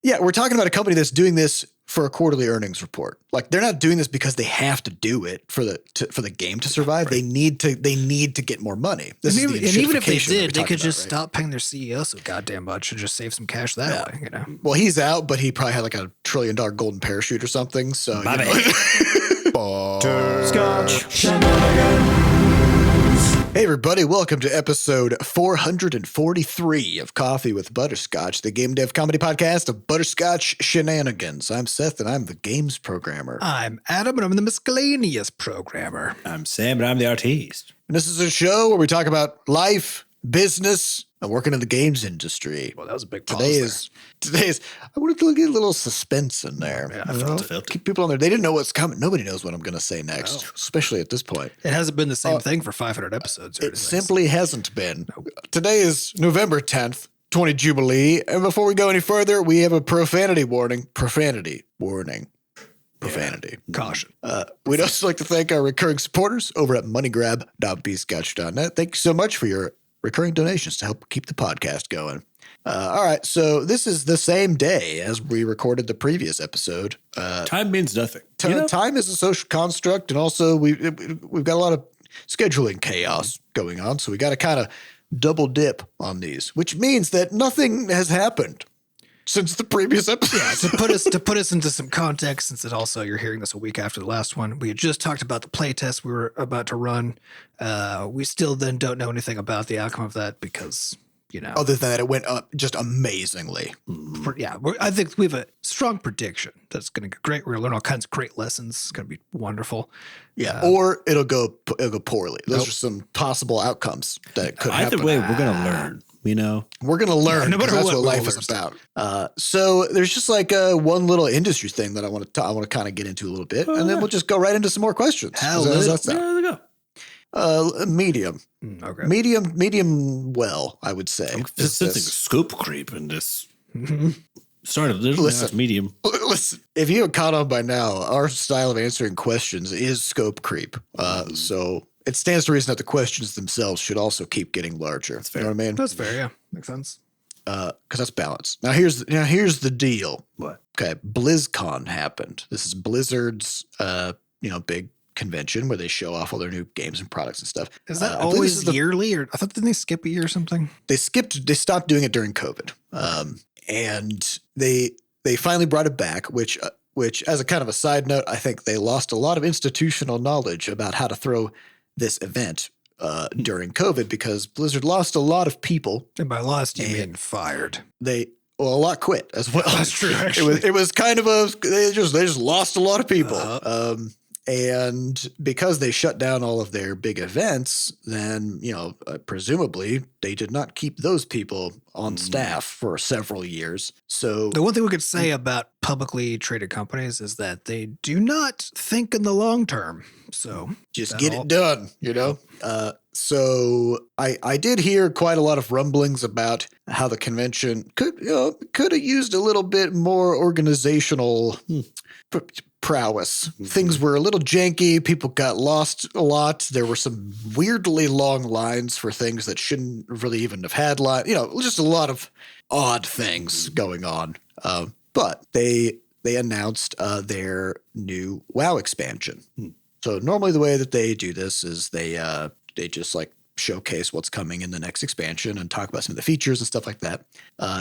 Yeah, we're talking about a company that's doing this for a quarterly earnings report. Like they're not doing this because they have to do it for the game to survive. Right. They need to get more money. And even if they did, they could just stop paying their CEO so goddamn much and just save some cash that way. You know. Well, he's out, but he probably had like $1 trillion golden parachute or something. So Butterscotch. Hey everybody, welcome to episode 443 of Coffee with Butterscotch, the game dev comedy podcast of Butterscotch Shenanigans. I'm Seth and I'm the games programmer. I'm Adam and I'm the miscellaneous programmer. I'm Sam and I'm the artiste. And this is a show where we talk about life, business, and working in the games industry. Well, that was a big pause Today's I wanted to get a little suspense in there. Yeah, I felt it. Keep people on there. They didn't know what's coming. Nobody knows what I'm going to say next, especially at this point. It hasn't been the same thing for 500 episodes. It simply hasn't been. Nope. Today is November 10th, 20 Jubilee. And before we go any further, we have a profanity warning. Profanity warning. Profanity. Yeah. Caution. We'd also like to thank our recurring supporters over at moneygrab.bscotch.net. Thank you so much for your recurring donations to help keep the podcast going. All right, so this is the same day as we recorded the previous episode. Time means nothing. Time is a social construct, and also we've got a lot of scheduling chaos going on, so we got to kind of double dip on these, which means that nothing has happened since the previous episode. Yeah, to put us into some context, since it also you're hearing this a week after the last one, we had just talked about the playtest we were about to run. We still then don't know anything about the outcome of that because, you know, other than that, it went up just amazingly. I think we have a strong prediction that's going to go great. We're going to learn all kinds of great lessons. It's going to be wonderful. Yeah, or it'll go poorly. Those are some possible outcomes that could happen. Either way, we're going to learn. You know, we're going to learn. No matter that's what life is about. So there's just like one little industry thing that I want to kind of get into a little bit, and then we'll just go right into some more questions. How's that sound? There we go. Medium. Okay. Medium well, I would say. I'm sensing scope creep in this. Started Listen, medium. Listen, if you haven't caught on by now, our style of answering questions is scope creep. So it stands to reason that the questions themselves should also keep getting larger. That's fair. You know what I mean? That's fair. Yeah, makes sense. Because that's balance. Now here's the deal. What? Okay, BlizzCon happened. This is Blizzard's big convention where they show off all their new games and products and stuff. Is that always yearly, or I thought didn't they skip a year or something? They stopped doing it during COVID, and they finally brought it back. Which as a kind of a side note, I think they lost a lot of institutional knowledge about how to throw this event during COVID because Blizzard lost a lot of people. And by lost, you mean fired. A lot quit as well. That's true. Actually. It was kind of they just lost a lot of people. And because they shut down all of their big events, then, presumably they did not keep those people on staff for several years. So the one thing we could say about publicly traded companies is that they do not think in the long term. So just get it done, So I did hear quite a lot of rumblings about how the convention could have used a little bit more organizational prowess. Things were a little janky. People got lost a lot. There were some weirdly long lines for things that shouldn't really even have had lines. Just a lot of odd things going on. But they announced their new WoW expansion. So normally the way that they do this is they just like showcase what's coming in the next expansion and talk about some of the features and stuff like that.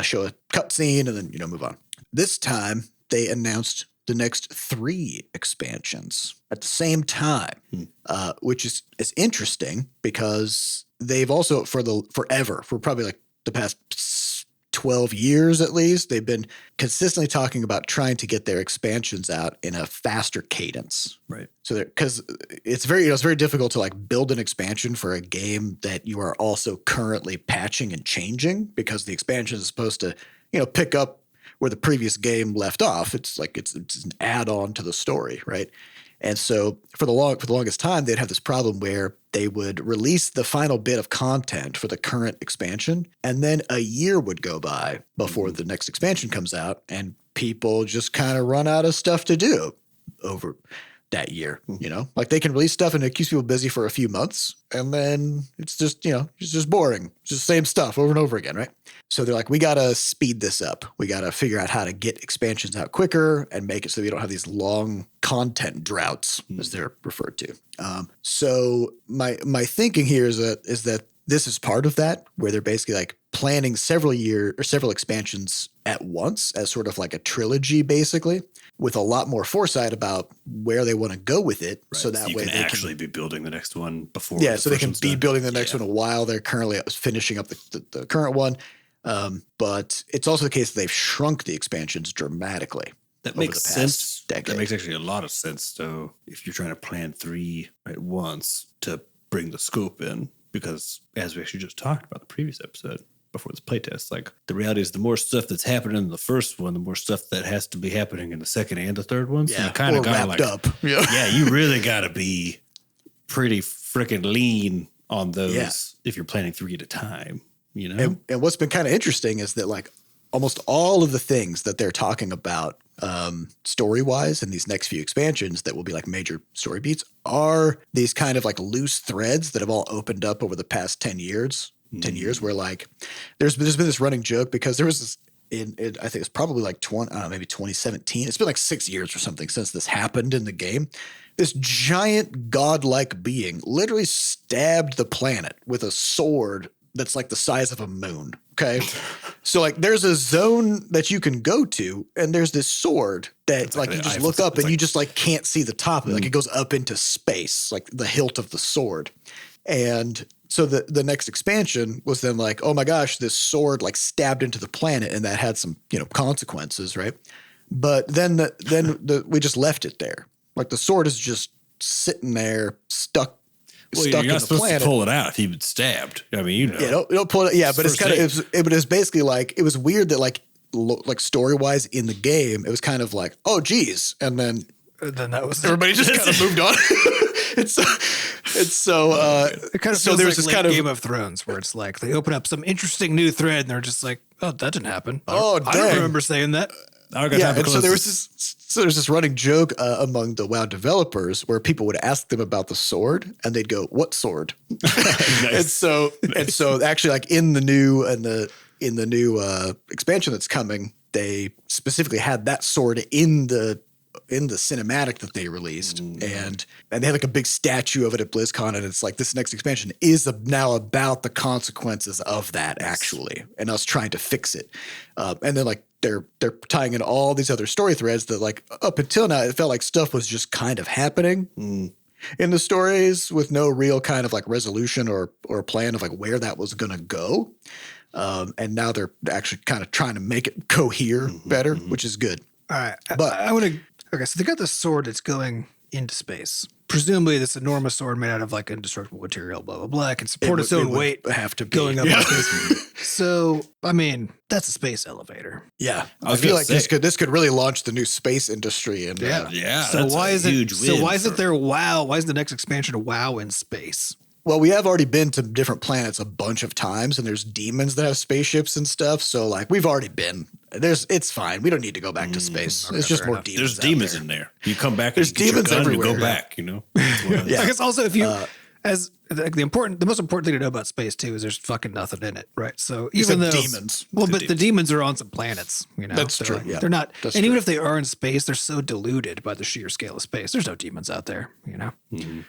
Show a cutscene and then move on. This time they announced the next 3 expansions at the same time, which is interesting because they've also for probably like the past 12 years at least, they've been consistently talking about trying to get their expansions out in a faster cadence. Right. So because it's very difficult to like build an expansion for a game that you are also currently patching and changing because the expansion is supposed to, pick up where the previous game left off. It's like it's an add-on to the story, right? And so for the longest time, they'd have this problem where they would release the final bit of content for the current expansion, and then a year would go by before the next expansion comes out, and people just kind of run out of stuff to do over that year, you know? Like they can release stuff and it keeps people busy for a few months and then it's just, you know, it's just boring. It's just the same stuff over and over again, right? So they're like, we got to speed this up. We got to figure out how to get expansions out quicker and make it so we don't have these long content droughts, as they're referred to. So my thinking here is that this is part of that, where they're basically like planning several expansions at once as sort of like a trilogy, basically, with a lot more foresight about where they want to go with it. Right. So that you way can they actually be building the next one before. Yeah, so they can be building the next one while they're currently finishing up the current one. But it's also the case that they've shrunk the expansions dramatically. That makes sense. Decade. That makes actually a lot of sense, though, if you're trying to plan 3 at once to bring the scope in. Because as we actually just talked about the previous episode before this playtest, like the reality is the more stuff that's happening in the first one, the more stuff that has to be happening in the second and the third one. So you kind of got wrapped up. Yeah, you really got to be pretty freaking lean on those if you're planning 3 at a time, you know? And what's been kind of interesting is that like almost all of the things that they're talking about story-wise in these next few expansions that will be like major story beats are these kind of like loose threads that have all opened up over the past 10 years, where like there's been this running joke because there was this I think it's probably like maybe 2017. It's been like 6 years or something since this happened in the game. This giant godlike being literally stabbed the planet with a sword that's like the size of a moon. Okay. So like there's a zone that you can go to and there's this sword that like you just look up and you just like can't see the top of it. Like it goes up into space, like the hilt of the sword. And so the next expansion was then like, oh my gosh, this sword like stabbed into the planet and that had some, you know, consequences, right? But then we just left it there. Like the sword is just sitting there stuck you're not supposed planet. to pull it out if you've been stabbed. I mean, you know. Yeah, don't pull it. Yeah, but it's kind of it was basically like it was weird that like story wise in the game it was kind of like oh geez, and then that was everybody just kind of moved on. It kind of feels like this kind of Game of Thrones where it's like they open up some interesting new thread and they're just like oh that didn't happen. I don't remember saying that. And so there's this running joke among the WoW developers where people would ask them about the sword and they'd go, "What sword?" Nice. and so actually, like in the new expansion that's coming, they specifically had that sword in the cinematic that they released, and they had like a big statue of it at BlizzCon, and it's like this next expansion is now about the consequences of that actually, and us trying to fix it, and then like. They're tying in all these other story threads that like up until now, it felt like stuff was just kind of happening in the stories with no real kind of like resolution or plan of like where that was going to go. And now they're actually kind of trying to make it cohere better, which is good. All right. But I want to, okay. So they got this sword that's going into space. Presumably this enormous sword made out of like indestructible material, blah, blah, blah. It can support its own weight have to be. Going up in space. So, I mean, that's a space elevator. Yeah. I feel like this could really launch the new space industry. And So why is it there WoW? Why is the next expansion WoW in space? Well, we have already been to different planets a bunch of times, and there's demons that have spaceships and stuff. So, like, we've already been. It's fine. We don't need to go back to space. It's just more demons. There's demons in there. You come back. There's demons everywhere. You go back. You know. I guess also if you the most important thing to know about space too is there's fucking nothing in it, right? So even though demons, the demons are on some planets, you know. That's true. Like, they're not, and even if they are in space, they're so diluted by the sheer scale of space. There's no demons out there, you know.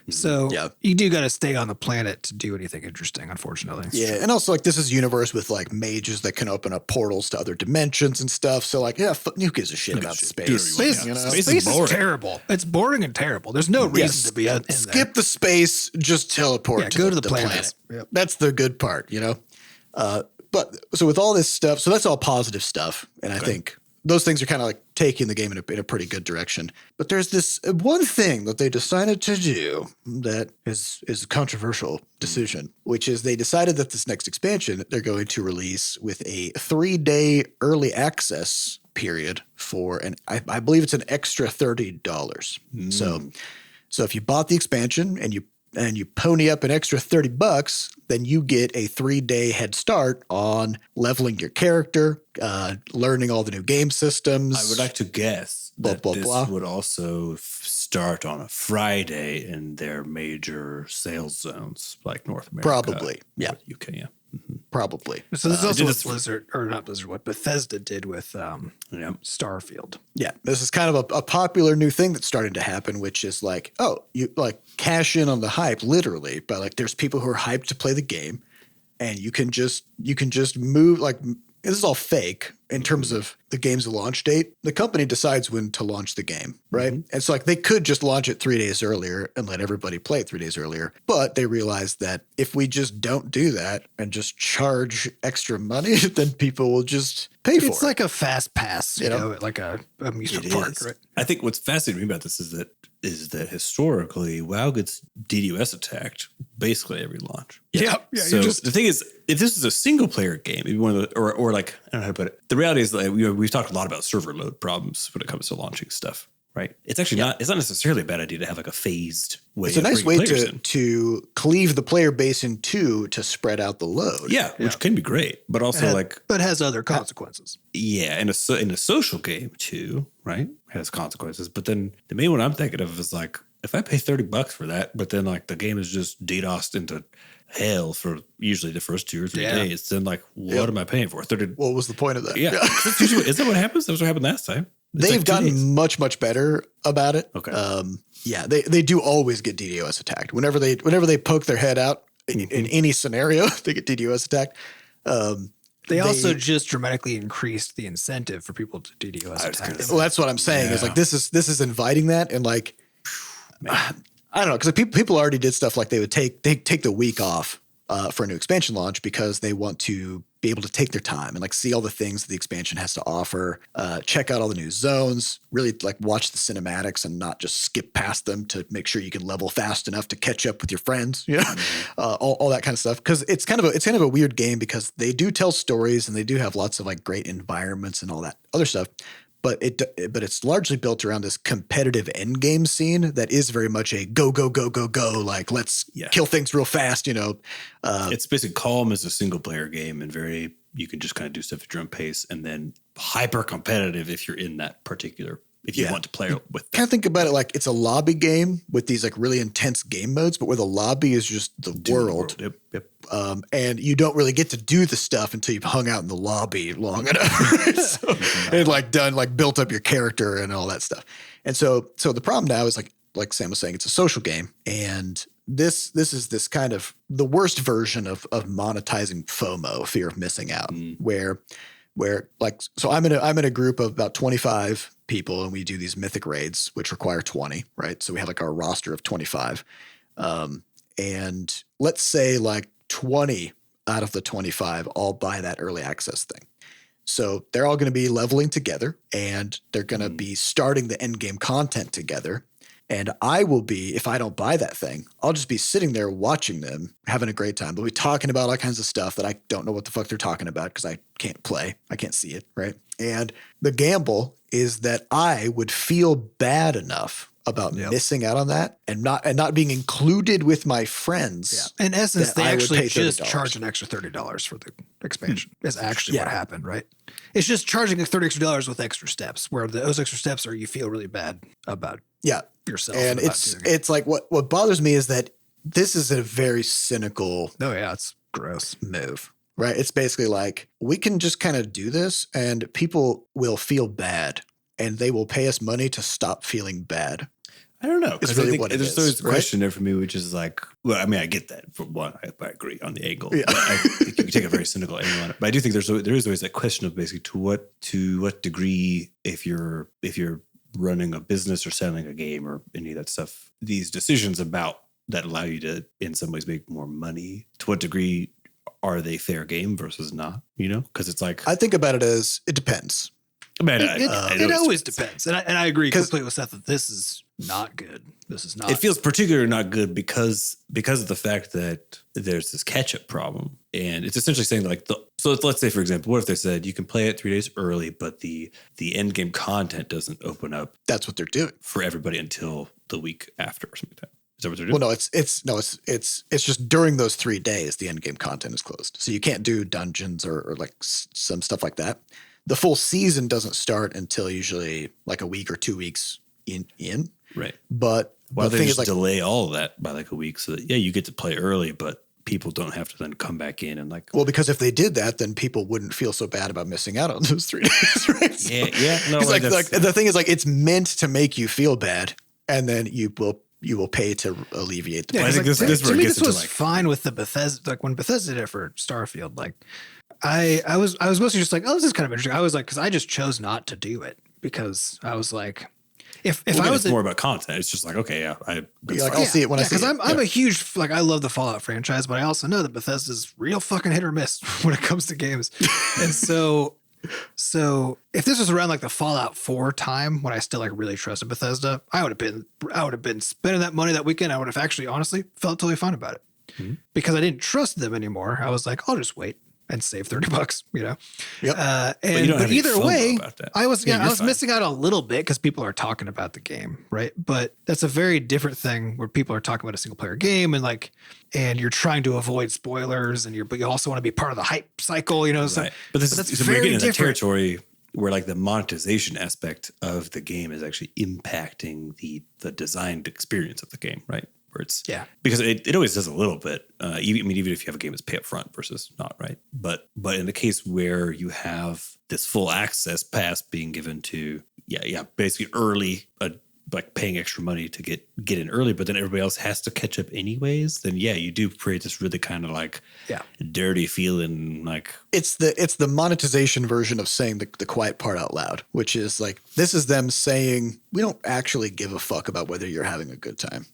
So you do got to stay on the planet to do anything interesting, unfortunately. Yeah, and also like this is a universe with like mages that can open up portals to other dimensions and stuff. So like, who gives a shit about space? Space is terrible. It's boring and terrible. There's no reason to be in there. Skip the space. Just teleport. Go to the planet. Yep. That's the good part, you know? But so with all this stuff, so that's all positive stuff. And I think those things are kind of like taking the game in a pretty good direction. But there's this one thing that they decided to do that is a controversial decision, which is they decided that this next expansion they're going to release with a 3-day early access period for, I believe it's an extra $30. So if you bought the expansion and you pony up an extra $30, then you get a 3-day head start on leveling your character, learning all the new game systems. I would like to guess blah, that blah, this blah. would also start on a Friday in their major sales zones, like North America. Probably. Yeah. North UK, yeah. Probably. So this is also did what this- Blizzard, or not Blizzard, what Bethesda did with Yeah. Starfield. Yeah. This is kind of a popular new thing that's starting to happen, which is like, oh, you like cash in on the hype, literally. But like there's people who are hyped to play the game, and you can just move like this is all fake in terms of the game's launch date. The company decides when to launch the game, right? And so like they could just launch it 3 days earlier and let everybody play it 3 days earlier. But they realized that if we just don't do that and just charge extra money, then people will just pay for it. It's like a fast pass, you You know? know, at like a amusement It park, is. right? I think what's fascinating me about this is that historically WoW gets DDoS attacked basically every launch. Yeah. So the thing is, if this is a single player game, maybe one of the or like I don't know how to put it. The reality is that we've talked a lot about server load problems when it comes to launching stuff, right? It's actually not. It's not necessarily a bad idea to have like a phased way. It's a of nice bringing way players to in. to cleave the player base in two to spread out the load. Yeah, which can be great, but also like but has other consequences. yeah, in a social game too, right? Has consequences. But then the main one I'm thinking of is like if I pay $30 for that, but then like the game is just DDoSed into hell for usually the first 2 or 3 days, then like what am I paying for? 30. What was the point of that? Yeah, is that what happens? That was what happened last time. It's They've like 2 gotten days. much better about it. Okay. Yeah, they do always get DDoS attacked. Whenever they poke their head out in any scenario, they get DDoS attacked. They also just dramatically increased the incentive for people to DDoS attack. Well, that's what I'm saying. Is like this is inviting that, and like I don't know, because people already did stuff like they take the week off for a new expansion launch because they want to be able to take their time and like see all the things that the expansion has to offer, check out all the new zones, really like watch the cinematics and not just skip past them to make sure you can level fast enough to catch up with your friends, you know, all that kind of stuff. Because it's kind of a weird game because they do tell stories and they do have lots of like great environments and all that other stuff. But it's largely built around this competitive end game scene that is very much a go, like let's kill things real fast, you know. It's basically calm as a single player game and very you can just kind of do stuff at your own pace, and then hyper competitive if you're in that particular if you want to play with kind of think about it like it's a lobby game with these like really intense game modes, but where the lobby is just the world. Yep. And you don't really get to do the stuff until you've hung out in the lobby long enough. And like done, like built up your character and all that stuff. And so the problem now is like Sam was saying, it's a social game. And this is this kind of the worst version of monetizing FOMO, fear of missing out, where like, so I'm in a group of about 25 people and we do these mythic raids, which require 20, right? So we have like our roster of 25. And let's say like 20 out of the 25 all buy that early access thing. So they're all going to be leveling together and they're going to be starting the end game content together. And I will be, if I don't buy that thing, I'll just be sitting there watching them, having a great time. They'll be talking about all kinds of stuff that I don't know what the fuck they're talking about because I can't play. I can't see it, right? And the gamble is that I would feel bad enough about missing out on that and not being included with my friends. In essence, they I would actually pay just $30. charge an extra $30 for the expansion. Is actually what happened, right? It's just charging $30 extra with extra steps, where those extra steps are you feel really bad about yourself. And it's like what bothers me is that this is a very cynical it's gross move, right? It's basically like we can just kind of do this and people will feel bad and they will pay us money to stop feeling bad. I don't know. It's Because really I think what it there's is, always a right? question there for me, which is like, well, I mean, I get that for one. I agree on the angle. Yeah. I think you can take a very cynical angle on it. But I do think there is always that question of basically to what degree, if you're running a business or selling a game or any of that stuff, these decisions about that allow you to in some ways make more money, to what degree are they fair game versus not? You know, because it's like I think about it as it depends. I mean, it always depends. And I agree completely with Seth that this is not good. This is not. It feels particularly not good because of the fact that there's this catch-up problem. And it's essentially saying like, so let's say, for example, what if they said you can play it 3 days early, but the end game content doesn't open up That's what they're doing for everybody until the week after or something like that. Is that what they're doing? Well, no, it's just during those 3 days, the end game content is closed. So you can't do dungeons or like some stuff like that. the full season doesn't start until usually like a week or 2 weeks in. Right. But Why the they thing just is, like, delay all of that by like a week so that, you get to play early, but people don't have to then come back in and like. well, because if they did that, then people wouldn't feel so bad about missing out on those 3 days, right? So, Yeah. No, 'cause, like that's- the thing is, like, it's meant to make you feel bad, and then you will pay to alleviate the Yeah, pain. I think like, this to where it me, gets this into, was like- fine with the Bethesda. Like when Bethesda did it for Starfield, like I was mostly just like, oh, this is kind of interesting. I was like, because I just chose not to do it because I was like, if I was it's more about content, it's just like, okay, yeah, You're like, I'll see it when I see it. because I'm a huge, like, I love the Fallout franchise, but I also know that Bethesda's real fucking hit or miss when it comes to games. And so if this was around like the Fallout 4 time when I still like really trusted Bethesda, I would have been spending that money that weekend. I would have actually honestly felt totally fine about it because I didn't trust them anymore. I was like, I'll just wait and save $30, you know? Yep. you don't But have any either FOMO way, about that. I was Yeah, you're fine. missing out a little bit because people are talking about the game, right? But that's a very different thing where people are talking about a single player game and you're trying to avoid spoilers but you also want to be part of the hype cycle, you know? So, Right. But that's so we're very getting into that different. territory where like the monetization aspect of the game is actually impacting the designed experience of the game, right? Where it's because it always does a little bit. Even if you have a game that's pay up front versus not, right? But in the case where you have this full access pass being given to basically early, like paying extra money to get in early, but then everybody else has to catch up anyways, then you do create this really kind of like dirty feeling. Like It's the monetization version of saying the quiet part out loud, which is like, this is them saying, we don't actually give a fuck about whether you're having a good time.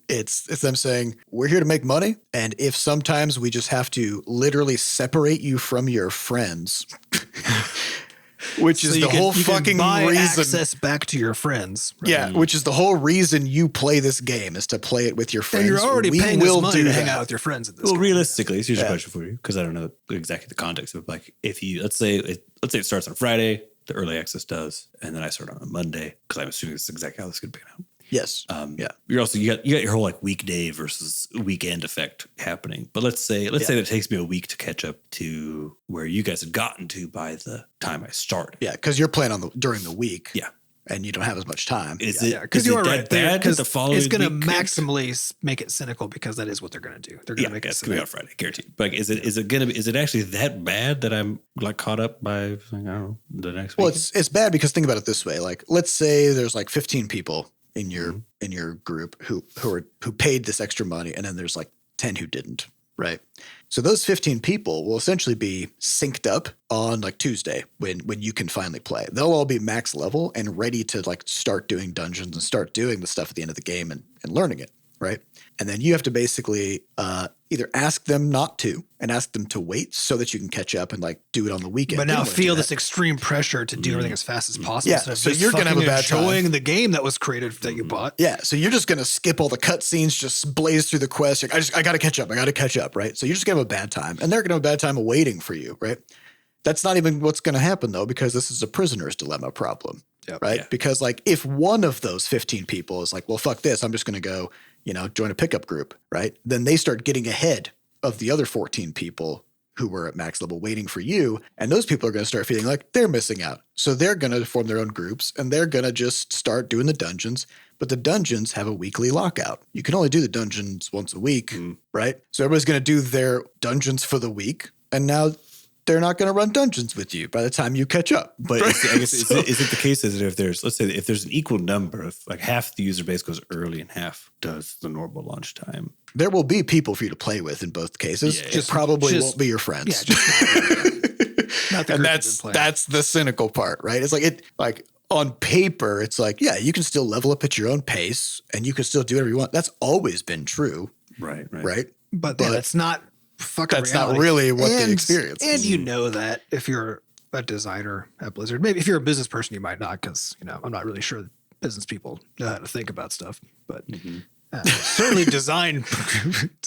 It's them saying, we're here to make money. And if sometimes we just have to literally separate you from your friends, which is So the whole you can fucking buy reason. access back to your friends. Right? Yeah, which is the whole reason you play this game is to play it with your friends. And you're already We paying will us money do to hang that. out with your friends at this well, game. realistically, it's usually a question for you because I don't know exactly the context of it. Like if you let's say it starts on Friday, the early access does, and then I start on a Monday because I'm assuming this is exactly how this is going to be out. Yes. You're also you got your whole like weekday versus weekend effect happening. But let's say that it takes me a week to catch up to where you guys had gotten to by the time I started. Yeah, because you're playing during the week. Yeah. And you don't have as much time. Because you are right there. Because it's going to maximally make it cynical because that is what they're going to do. They're going to make it it's going to be on Friday, guaranteed. But is it actually that bad that I'm like caught up by I don't know the next week? Well, it's bad because think about it this way. Like, let's say there's like 15 people in your group who paid this extra money, and then there's like 10 who didn't, right? So those 15 people will essentially be synced up on like Tuesday when you can finally play. They'll all be max level and ready to like start doing dungeons and start doing the stuff at the end of the game and learning it, right? And then you have to basically either ask them not to and ask them to wait so that you can catch up and like do it on the weekend. But They now don't wanna do feel that. this extreme pressure to do everything as fast as possible. Yeah, instead of so just you're gonna have a fucking bad time. enjoying the game that was created that you bought. Yeah, so you're just gonna skip all the cutscenes, just blaze through the quest. Like, I gotta catch up, right? So you're just gonna have a bad time, and they're gonna have a bad time waiting for you, right? That's not even what's gonna happen though, because this is a prisoner's dilemma problem, right? Yeah. Because like if one of those 15 people is like, well, fuck this, I'm just gonna go, join a pickup group, right? Then they start getting ahead of the other 14 people who were at max level waiting for you. And those people are going to start feeling like they're missing out. So they're going to form their own groups and they're going to just start doing the dungeons. But the dungeons have a weekly lockout. You can only do the dungeons once a week, right? So everybody's going to do their dungeons for the week. And now they're not going to run dungeons with you by the time you catch up. But I guess is it the case that if there's an equal number of like half the user base goes early and half does the normal launch time? There will be people for you to play with in both cases. Yeah, It probably won't be your friends. Yeah, just not the And group you've been playing. that's the cynical part, right? It's like on paper, it's like, yeah, you can still level up at your own pace and you can still do whatever you want. That's always been true, Right. right? But But that's not fucking that's reality. not really what the And- experience is. And you know that if you're a designer at Blizzard, maybe if you're a business person, you might not, because I'm not really sure that business people know how to think about stuff. But certainly design.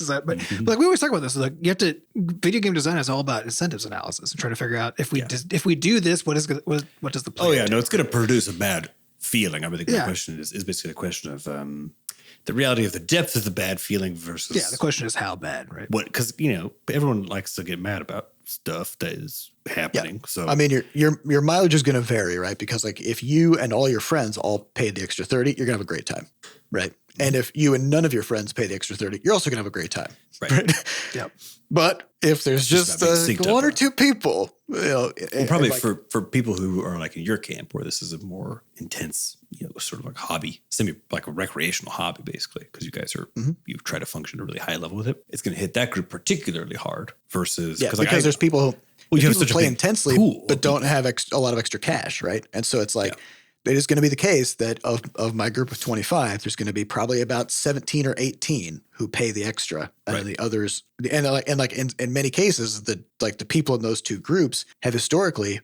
But like we always talk about this, like you have to. Video game design is all about incentives analysis and trying to figure out if we do this, what does the plan? Oh yeah, no, it's going to produce a bad feeling. I think the Yeah. question is basically a question of the reality of the depth of the bad feeling versus Yeah, the question is how bad, right? what, because everyone likes to get mad about stuff that is happening. So I mean, your mileage is going to vary, right? Because like if you and all your friends all paid the extra 30, you're going to have a great time, right? And if you and none of your friends pay the extra 30, you're also going to have a great time. Right. Yep. But if there's just about being synced up, one or right? two people, probably like, for people who are like in your camp where this is a more intense, sort of like hobby, like a recreational hobby, basically, because you guys are, you try to function at a really high level with it. It's going to hit that group particularly hard versus, because there's people who, you have people such a play big intensely, pool but of don't people. have a lot of extra cash, right? And so it's like, it is going to be the case that of my group of 25, there's going to be probably about 17 or 18 who pay the extra, and the others, and in many cases, the people in those two groups have historically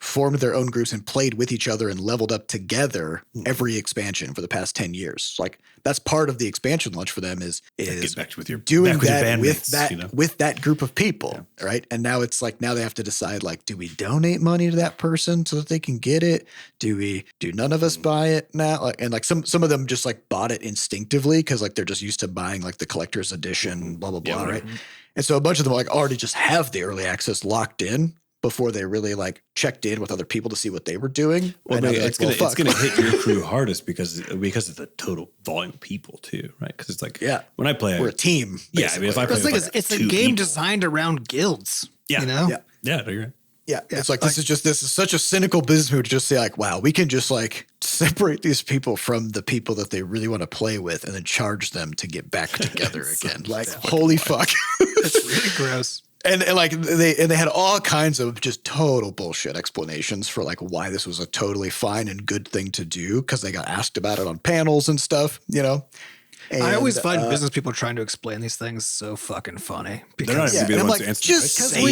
formed their own groups and played with each other and leveled up together every expansion for the past 10 years. Like that's part of the expansion launch for them is Get back with your doing back with your that with bandmates, that with that group of people, right? And now it's like now they have to decide like, do we donate money to that person so that they can get it? Do none of us buy it now? Like, and like some of them just like bought it instinctively because like they're just used to buying like the collector's edition, blah blah blah, right? And so a bunch of them like already just have the early access locked in before they really like checked in with other people to see what they were doing. Well, And it's now they're like, gonna hit your crew hardest because of the total volume of people too, right? Because it's like when I play, we're a team. Yeah, I mean, if I play, The thing with is, like it's a two game people, designed around guilds. Yeah. You know? yeah, no, you're right. Yeah, it's like this is such a cynical business move to just say like, wow, we can just like separate these people from the people that they really want to play with and then charge them to get back together again. Like, holy fuck. It's really gross. And like they had all kinds of just total bullshit explanations for like why this was a totally fine and good thing to do because they got asked about it on panels and stuff, And, I always find business people trying to explain these things so fucking funny. They're not Because even gonna be the and I'm ones like, to answer. just right? say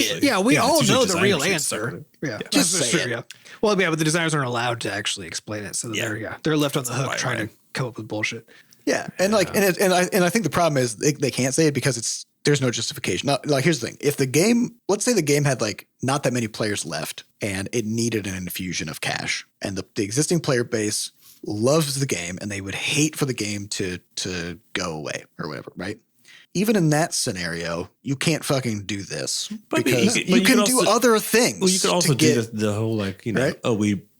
we it. all it's usually know the real designers who suck answer. at it. Yeah, Just that's say true. it. Yeah. Well, yeah, but the designers aren't allowed to actually explain it, so they're left on the hook trying to come up with bullshit. Yeah, and like, and I think the problem is they can't say it because there's no justification. Now, like, here's the thing: if the game, let's say the game had like not that many players left, and it needed an infusion of cash, and the existing player base loves the game, and they would hate for the game to go away or whatever, right? Even in that scenario, you can't fucking do this because you can do other things. Well, you could also do the whole like right?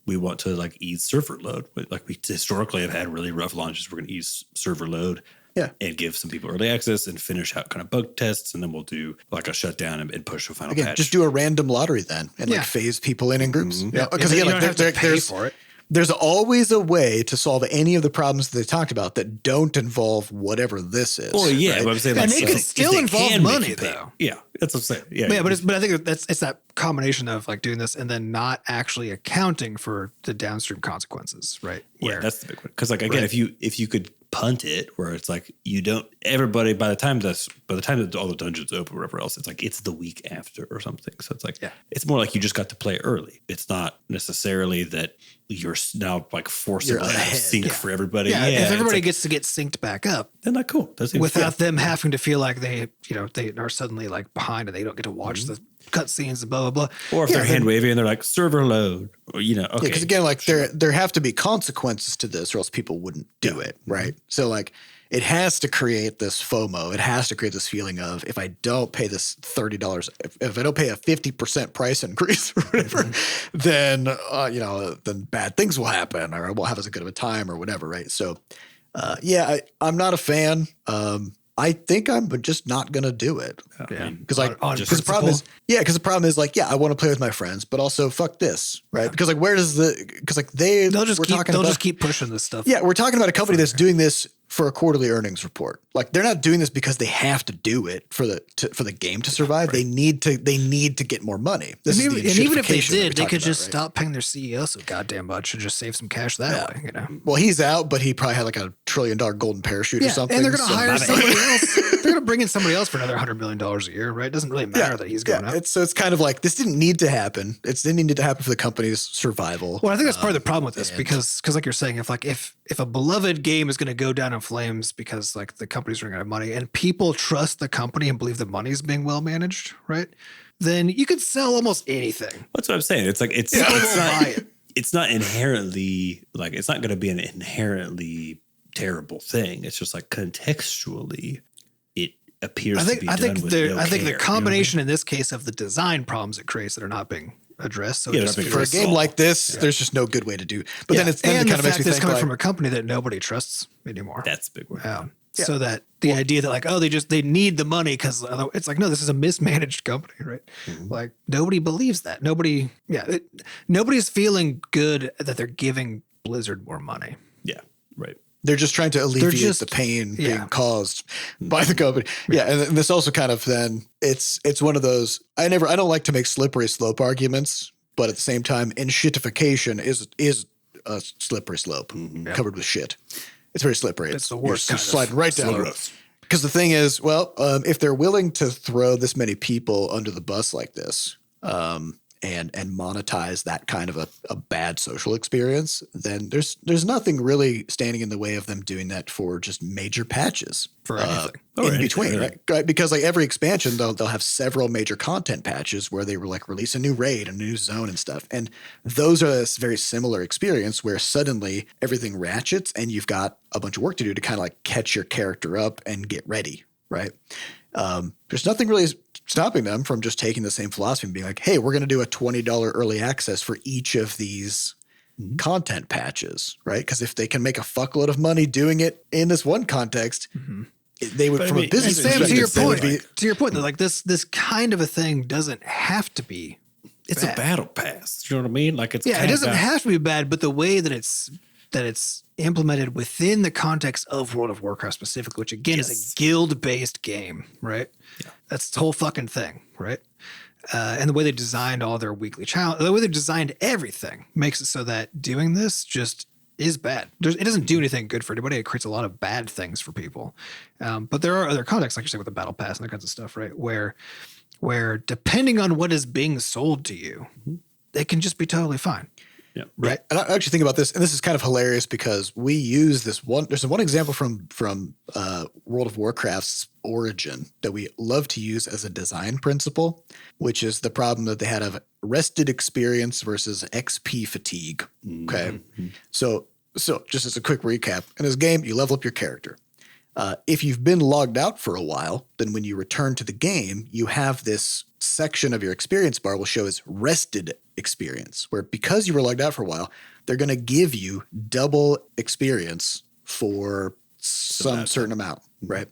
we want to like ease server load. Like we historically have had really rough launches. We're going to ease server load. Yeah. And give some people early access and finish out kind of bug tests. And then we'll do like a shutdown and push a final patch. Just do a random lottery then and like phase people in groups. Because you again, don't like have to pay for it. There's always a way to solve any of the problems that they talked about that don't involve whatever this is. Well, yeah, right? but I'm saying And like, they if could still they involve can make money, you pay. though. Yeah, that's what I'm saying. Yeah, Yeah, but I think it's that combination of like doing this and then not actually accounting for the downstream consequences, right? Yeah, that's the big one. Because like again, if you could punt it where it's like you don't everybody by the time that all the dungeons open or whatever else, it's like it's the week after or something. So it's like it's more like you just got to play early. It's not necessarily that you're now like forcing to sync for everybody. Yeah, if everybody gets to get synced back up, then like cool. That's without them having to feel like they are suddenly like behind and they don't get to watch the cutscenes and blah blah blah. Or if they're hand waving and they're like server load, or okay. Because again, like there have to be consequences to this, or else people wouldn't do it, right? So like it has to create this FOMO. It has to create this feeling of if I don't pay this $30, if I don't pay a 50% price increase or whatever, then then bad things will happen, or I won't have as good of a time, or whatever, right? So I'm not a fan. I think I'm just not gonna do it. Yeah, because the problem is like, I want to play with my friends, but also fuck this, right? Because like, they'll just keep pushing this stuff. Yeah, we're talking about a company that's doing this for a quarterly earnings report. Like they're not doing this because they have to do it for the game to survive. Right. They need to get more money. And even if they did, they could just stop paying their CEO so goddamn much and just save some cash that way. Well, he's out, but he probably had like a $1 trillion golden parachute or something. And they're going to hire somebody else. They're going to bring in somebody else for another $100 million a year, right? It doesn't really matter that he's going up. So it's kind of like this didn't need to happen. It didn't need to happen for the company's survival. Well, I think that's part of the problem with this because like you're saying, if a beloved game is going to go down in flames because like the company's running out of money and people trust the company and believe the money's being well managed, right? Then you could sell almost anything. That's what I'm saying. It's like it's not inherently like it's not going to be an inherently terrible thing. It's just like contextually it appears to be done with no I think the care, combination in this case of the design problems it creates that are not being addressed. So Yeah, just they're not For a being game like this, there's just no good way to do. But then it and kind the of makes fact me that it's think coming like, from a company that nobody trusts anymore. That's a big one. So that the idea that like, oh, they need the money because it's like, no, this is a mismanaged company, right? Like nobody believes that. Nobody's feeling good that they're giving Blizzard more money. Yeah, right. they're just trying to alleviate the pain being caused by the company. Yeah. And this also kind of then it's one of those, I don't like to make slippery slope arguments, but at the same time, shitification is a slippery slope covered with shit. It's very slippery. It's the worst. You're sliding right down. Because the thing is, if they're willing to throw this many people under the bus like this, and monetize that kind of a bad social experience, then there's nothing really standing in the way of them doing that for just major patches for anything in between, right? Because like every expansion, they'll have several major content patches where they will like release a new raid, a new zone and stuff. And those are a very similar experience where suddenly everything ratchets and you've got a bunch of work to do to kind of like catch your character up and get ready, right? There's nothing really stopping them from just taking the same philosophy and being like, hey, we're going to do a $20 early access for each of these content patches, right? Because if they can make a fuckload of money doing it in this one context, they would, from a business perspective, to your point, that like this kind of a thing doesn't have to be. It's bad. A battle pass. You know what I mean? Like it doesn't have to be bad, but the way that it's implemented within the context of World of Warcraft specifically, which again is a guild-based game, right? Yeah. That's the whole fucking thing, right? And the way they designed all their weekly challenge, the way they designed everything makes it so that doing this just is bad. It doesn't do anything good for anybody. It creates a lot of bad things for people. But there are other contexts, like you said, with the battle pass and that kinds of stuff, right? Where depending on what is being sold to you, it can just be totally fine. Yeah. Right. And I actually think about this, and this is kind of hilarious because we use this one. There's one example from World of Warcraft's origin that we love to use as a design principle, which is the problem that they had of rested experience versus XP fatigue. Okay. So just as a quick recap, in this game, you level up your character. If you've been logged out for a while, then when you return to the game, you have this section of your experience bar will show as rested experience, where because you were logged out for a while, they're going to give you double experience for some certain amount, right?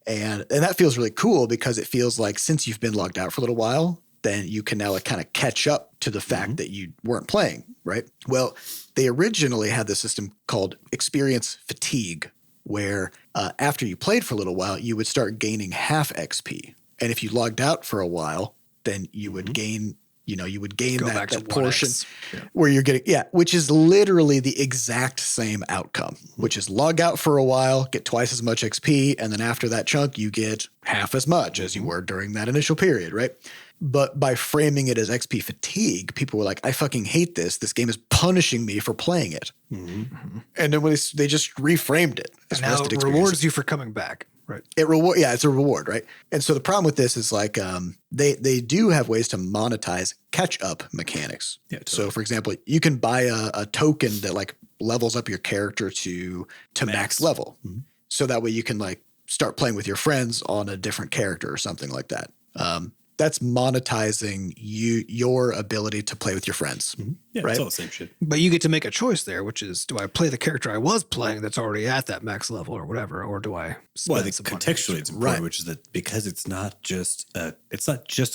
And that feels really cool because it feels like since you've been logged out for a little while, then you can now like kind of catch up to the fact that you weren't playing, right? Well, they originally had this system called experience fatigue, where after you played for a little while, you would start gaining half XP. And if you logged out for a while, then you would gain, that portion where you're getting, which is literally the exact same outcome, which is log out for a while, get twice as much XP. And then after that chunk, you get half as much as you were during that initial period, right? But by framing it as XP fatigue, people were like, I fucking hate this. This game is punishing me for playing it. And then when they just reframed it. And now it rewards you for coming back. Right. It's a reward, right? And so the problem with this is like they do have ways to monetize catch-up mechanics. Yeah, totally. So for example, you can buy a token that like levels up your character to max level. So that way you can like start playing with your friends on a different character or something like that. That's monetizing your ability to play with your friends. Yeah, right? It's all the same shit. But you get to make a choice there, which is, do I play the character I was playing that's already at that max level or whatever, or do I? Well, I think contextually it's important, which is that because it's not just a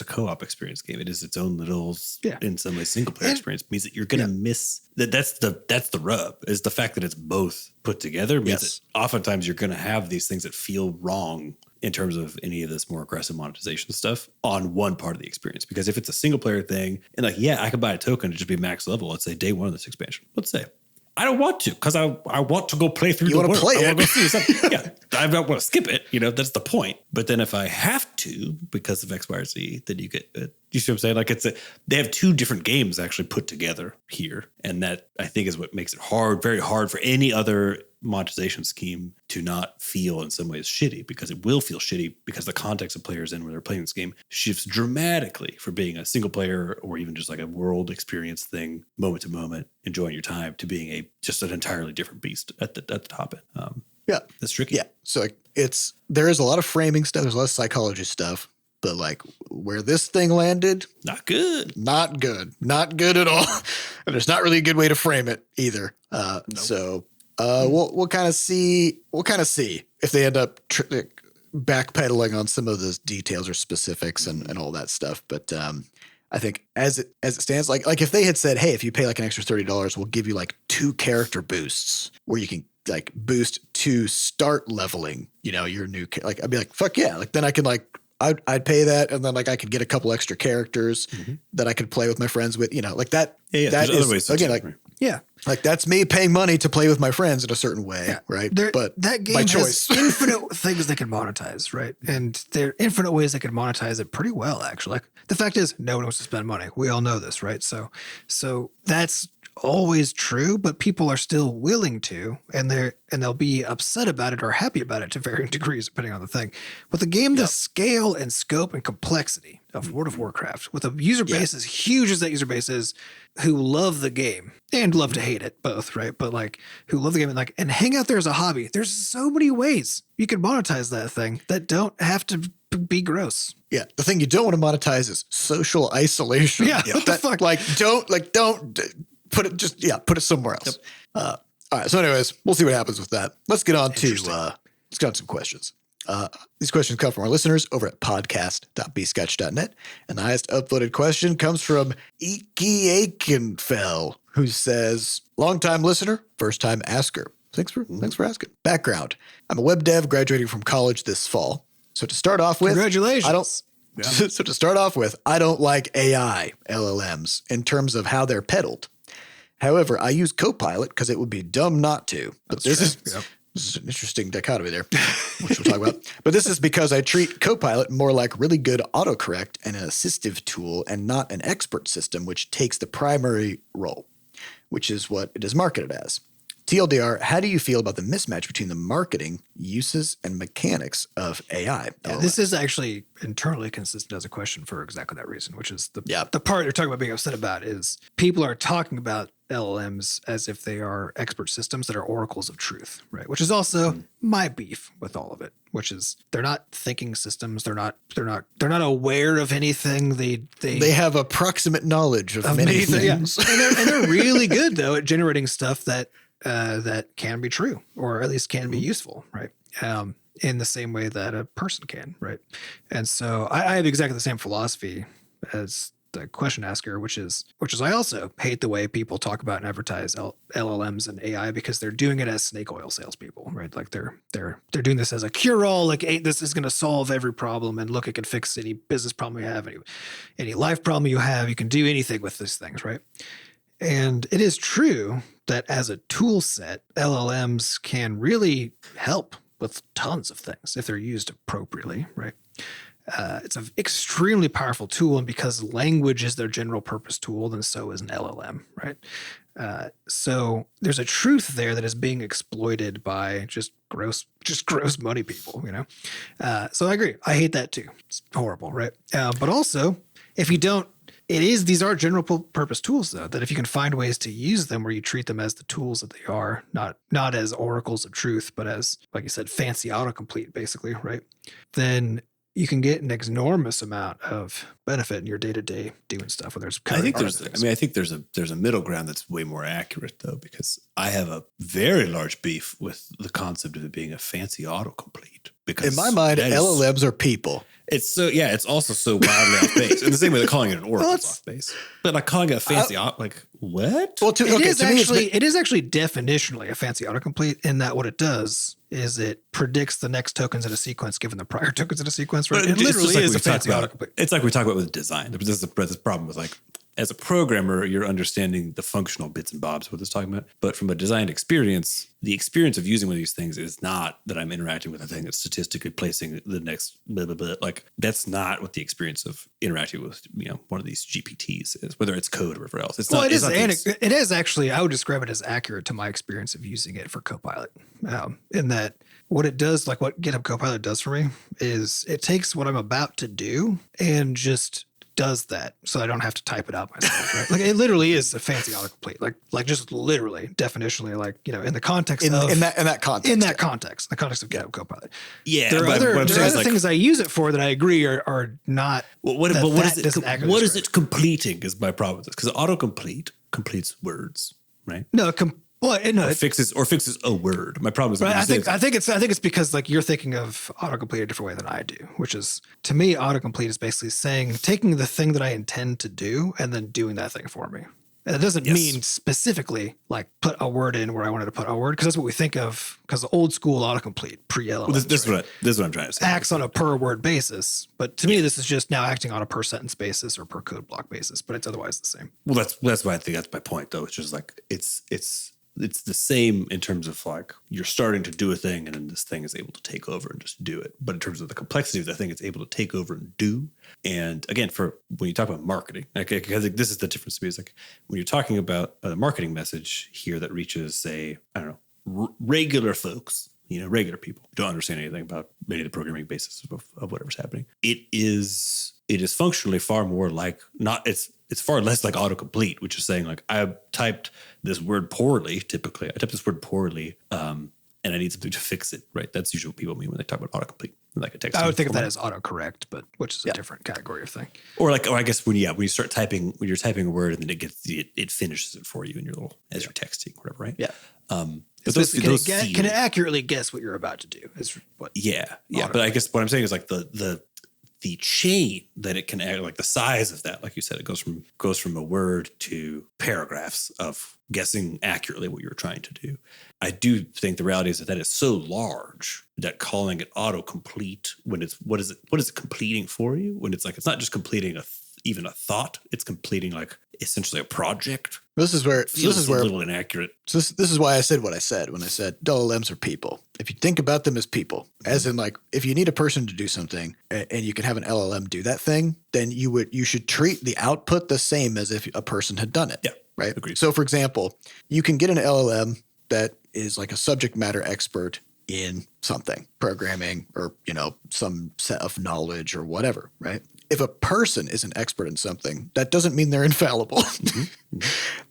co-op experience game. It is its own little, in some way, single player experience. Means that you're going to miss that. That's the rub, is the fact that it's both put together. Means that oftentimes you're going to have these things that feel wrong in terms of any of this more aggressive monetization stuff on one part of the experience. Because if it's a single player thing, and like, I could buy a token to just be max level, let's say day one of this expansion. Let's say. I don't want to, because I want to go play through the world. Play I want to go see something. I don't want to skip it. That's the point. But then if I have to, because of X, Y, or Z, then you get you see what I'm saying? Like they have two different games actually put together here. And that I think is what makes it very hard for any other monetization scheme to not feel in some ways shitty, because it will feel shitty because the context of players in where they're playing this game shifts dramatically from being a single player or even just like a world experience thing, moment to moment, enjoying your time, to being just an entirely different beast at the top end. Yeah. That's tricky. Yeah. So like, there is a lot of framing stuff. There's a lot of psychology stuff. But like where this thing landed, Not good. not good. Not good at all. And there's not really a good way to frame it either. So we'll kind of see. We'll kind of see if they end up backpedaling on some of those details or specifics and all that stuff. But I think as it stands, like if they had said, hey, if you pay like an extra $30, we'll give you like 2 character boosts where you can like boost to start leveling, your new, like, I'd be like, fuck yeah. Like then I can like, I'd pay that. And then like I could get a couple extra characters that I could play with my friends with, like that. Yeah. That there's is, other ways again, like, Yeah. like that's me paying money to play with my friends in a certain way, right? But that game by has choice. infinite things they can monetize, right? And there are infinite ways they can monetize it pretty well, actually. Like the fact is, no one wants to spend money. We all know this, right? So that's always true, but people are still willing to, and they'll be upset about it or happy about it to varying degrees, depending on the thing. With a game, the scale and scope and complexity of World of Warcraft, with a user base as huge as that user base is, who love the game and love to hate it both, right? But like who love the game and hang out there as a hobby. There's so many ways you can monetize that thing that don't have to be gross. Yeah, the thing you don't want to monetize is social isolation. Yeah, what the fuck? Don't put it somewhere else. All right. So, anyways, we'll see what happens with that. Let's get on to some questions. These questions come from our listeners over at podcast.bsketch.net, and the highest upvoted question comes from EikeAikenfell, who says, "Long-time listener, first-time asker. Thanks for asking. Background: I'm a web dev graduating from college this fall. So to start off with, Congratulations. I don't like AI LLMs in terms of how they're peddled. However, I use Copilot because it would be dumb not to. But this is an interesting dichotomy there, which we'll talk about. But this is because I treat Copilot more like really good autocorrect and an assistive tool and not an expert system, which takes the primary role, which is what it is marketed as. TLDR, how do you feel about the mismatch between the marketing, uses, and mechanics of AI? Yeah, this is actually internally consistent as a question for exactly that reason, which is the part you're talking about being upset about is people are talking about LLMs as if they are expert systems that are oracles of truth, right? Which is also my beef with all of it, which is they're not thinking systems. They're not aware of anything. They have approximate knowledge of many things. Yeah. And they're really good though at generating stuff that can be true, or at least can be useful, right? In the same way that a person can, right? And so I have exactly the same philosophy as the question asker, which is I also hate the way people talk about and advertise LLMs and AI because they're doing it as snake oil salespeople, right? Like they're doing this as a cure-all, like, hey, this is going to solve every problem, and look, it can fix any business problem you have, any life problem you have. You can do anything with these things, right? And it is true that as a tool set, LLMs can really help with tons of things if they're used appropriately, right? It's an extremely powerful tool, and because language is their general purpose tool, then so is an LLM, right? So there's a truth there that is being exploited by just gross money people, So I agree. I hate that too. It's horrible, right? But also, if you don't, these are general purpose tools, though, that if you can find ways to use them where you treat them as the tools that they are, not as oracles of truth, but as, like you said, fancy autocomplete, basically, right? Then you can get an enormous amount of benefit in your day-to-day doing stuff. Whether it's I think there's a middle ground that's way more accurate, though, because I have a very large beef with the concept of it being a fancy autocomplete. Because in my mind, LLMs are people. It's also so wildly off base. In the same way that calling it an oracle is off base. But like calling it a fancy what? Well, it is actually definitionally a fancy autocomplete in that what it does is it predicts the next tokens in a sequence given the prior tokens in a sequence, right? It literally is a fancy autocomplete. It's like we talk about with design. There's this problem with like, as a programmer, you're understanding the functional bits and bobs of what it's talking about. But from a designed experience, the experience of using one of these things is not that I'm interacting with a thing that's statistically placing the next blah, blah, blah. Like, that's not what the experience of interacting with, one of these GPTs is, whether it's code or whatever else. It is actually, I would describe it as accurate to my experience of using it for Copilot. In that what it does, like what GitHub Copilot does for me, is it takes what I'm about to do and just does that, so I don't have to type it out myself. Right? Like it literally is a fancy autocomplete. Like just literally, definitionally, like in the context in of that context. in that context, the context of GitHub Copilot. Yeah, there are but other, what I'm there saying are is, other like, things I use it for that I agree are not. But what is it completing is my problem with this, because autocomplete completes words, right? No, Or fixes a word. My problem is, I think it's because like you're thinking of autocomplete a different way than I do, which is, to me, autocomplete is basically taking the thing that I intend to do and then doing that thing for me. And it doesn't mean specifically like put a word in where I wanted to put a word, because that's what we think of, because the old school autocomplete pre-LLMs. Well, this is what I'm trying to say. Acts on a per word basis, but to me, this is just now acting on a per sentence basis or per code block basis, but it's otherwise the same. Well, that's why I think that's my point, though. It's just like it's the same in terms of like you're starting to do a thing and then this thing is able to take over and just do it. But in terms of the complexity of the thing, it's able to take over and do. And again, for when you talk about marketing, like, I think this is the difference to me. Is like when you're talking about a marketing message here that reaches, say, I don't know, regular folks, regular people who don't understand anything about maybe the programming basis of whatever's happening. It is functionally far more like it's far less like autocomplete, which is saying like I typed this word poorly. Typically, I typed this word poorly, and I need something to fix it. Right? That's usually what people mean when they talk about autocomplete, like a text. I would think of that as autocorrect, but which is a different category of thing. Or I guess when you start typing, when you're typing a word and then it finishes it for you in your little as you're texting, whatever. Right? Yeah. But can it accurately guess what you're about to do? Is what? Yeah. But I guess what I'm saying is like the chain that it can add, like the size of that, like you said, it goes from a word to paragraphs of guessing accurately what you're trying to do. I do think the reality is that is so large that calling it autocomplete when it's what is it completing for you, when it's like it's not just completing even a thought, it's completing like essentially a project. This is where a little inaccurate. So this is why I said what I said when I said LLMs are people. If you think about them as people, as in like if you need a person to do something and you can have an LLM do that thing, then you should treat the output the same as if a person had done it. Yeah, right. Agreed. So for example, you can get an LLM that is like a subject matter expert in something, programming or some set of knowledge or whatever, right? If a person is an expert in something, that doesn't mean they're infallible.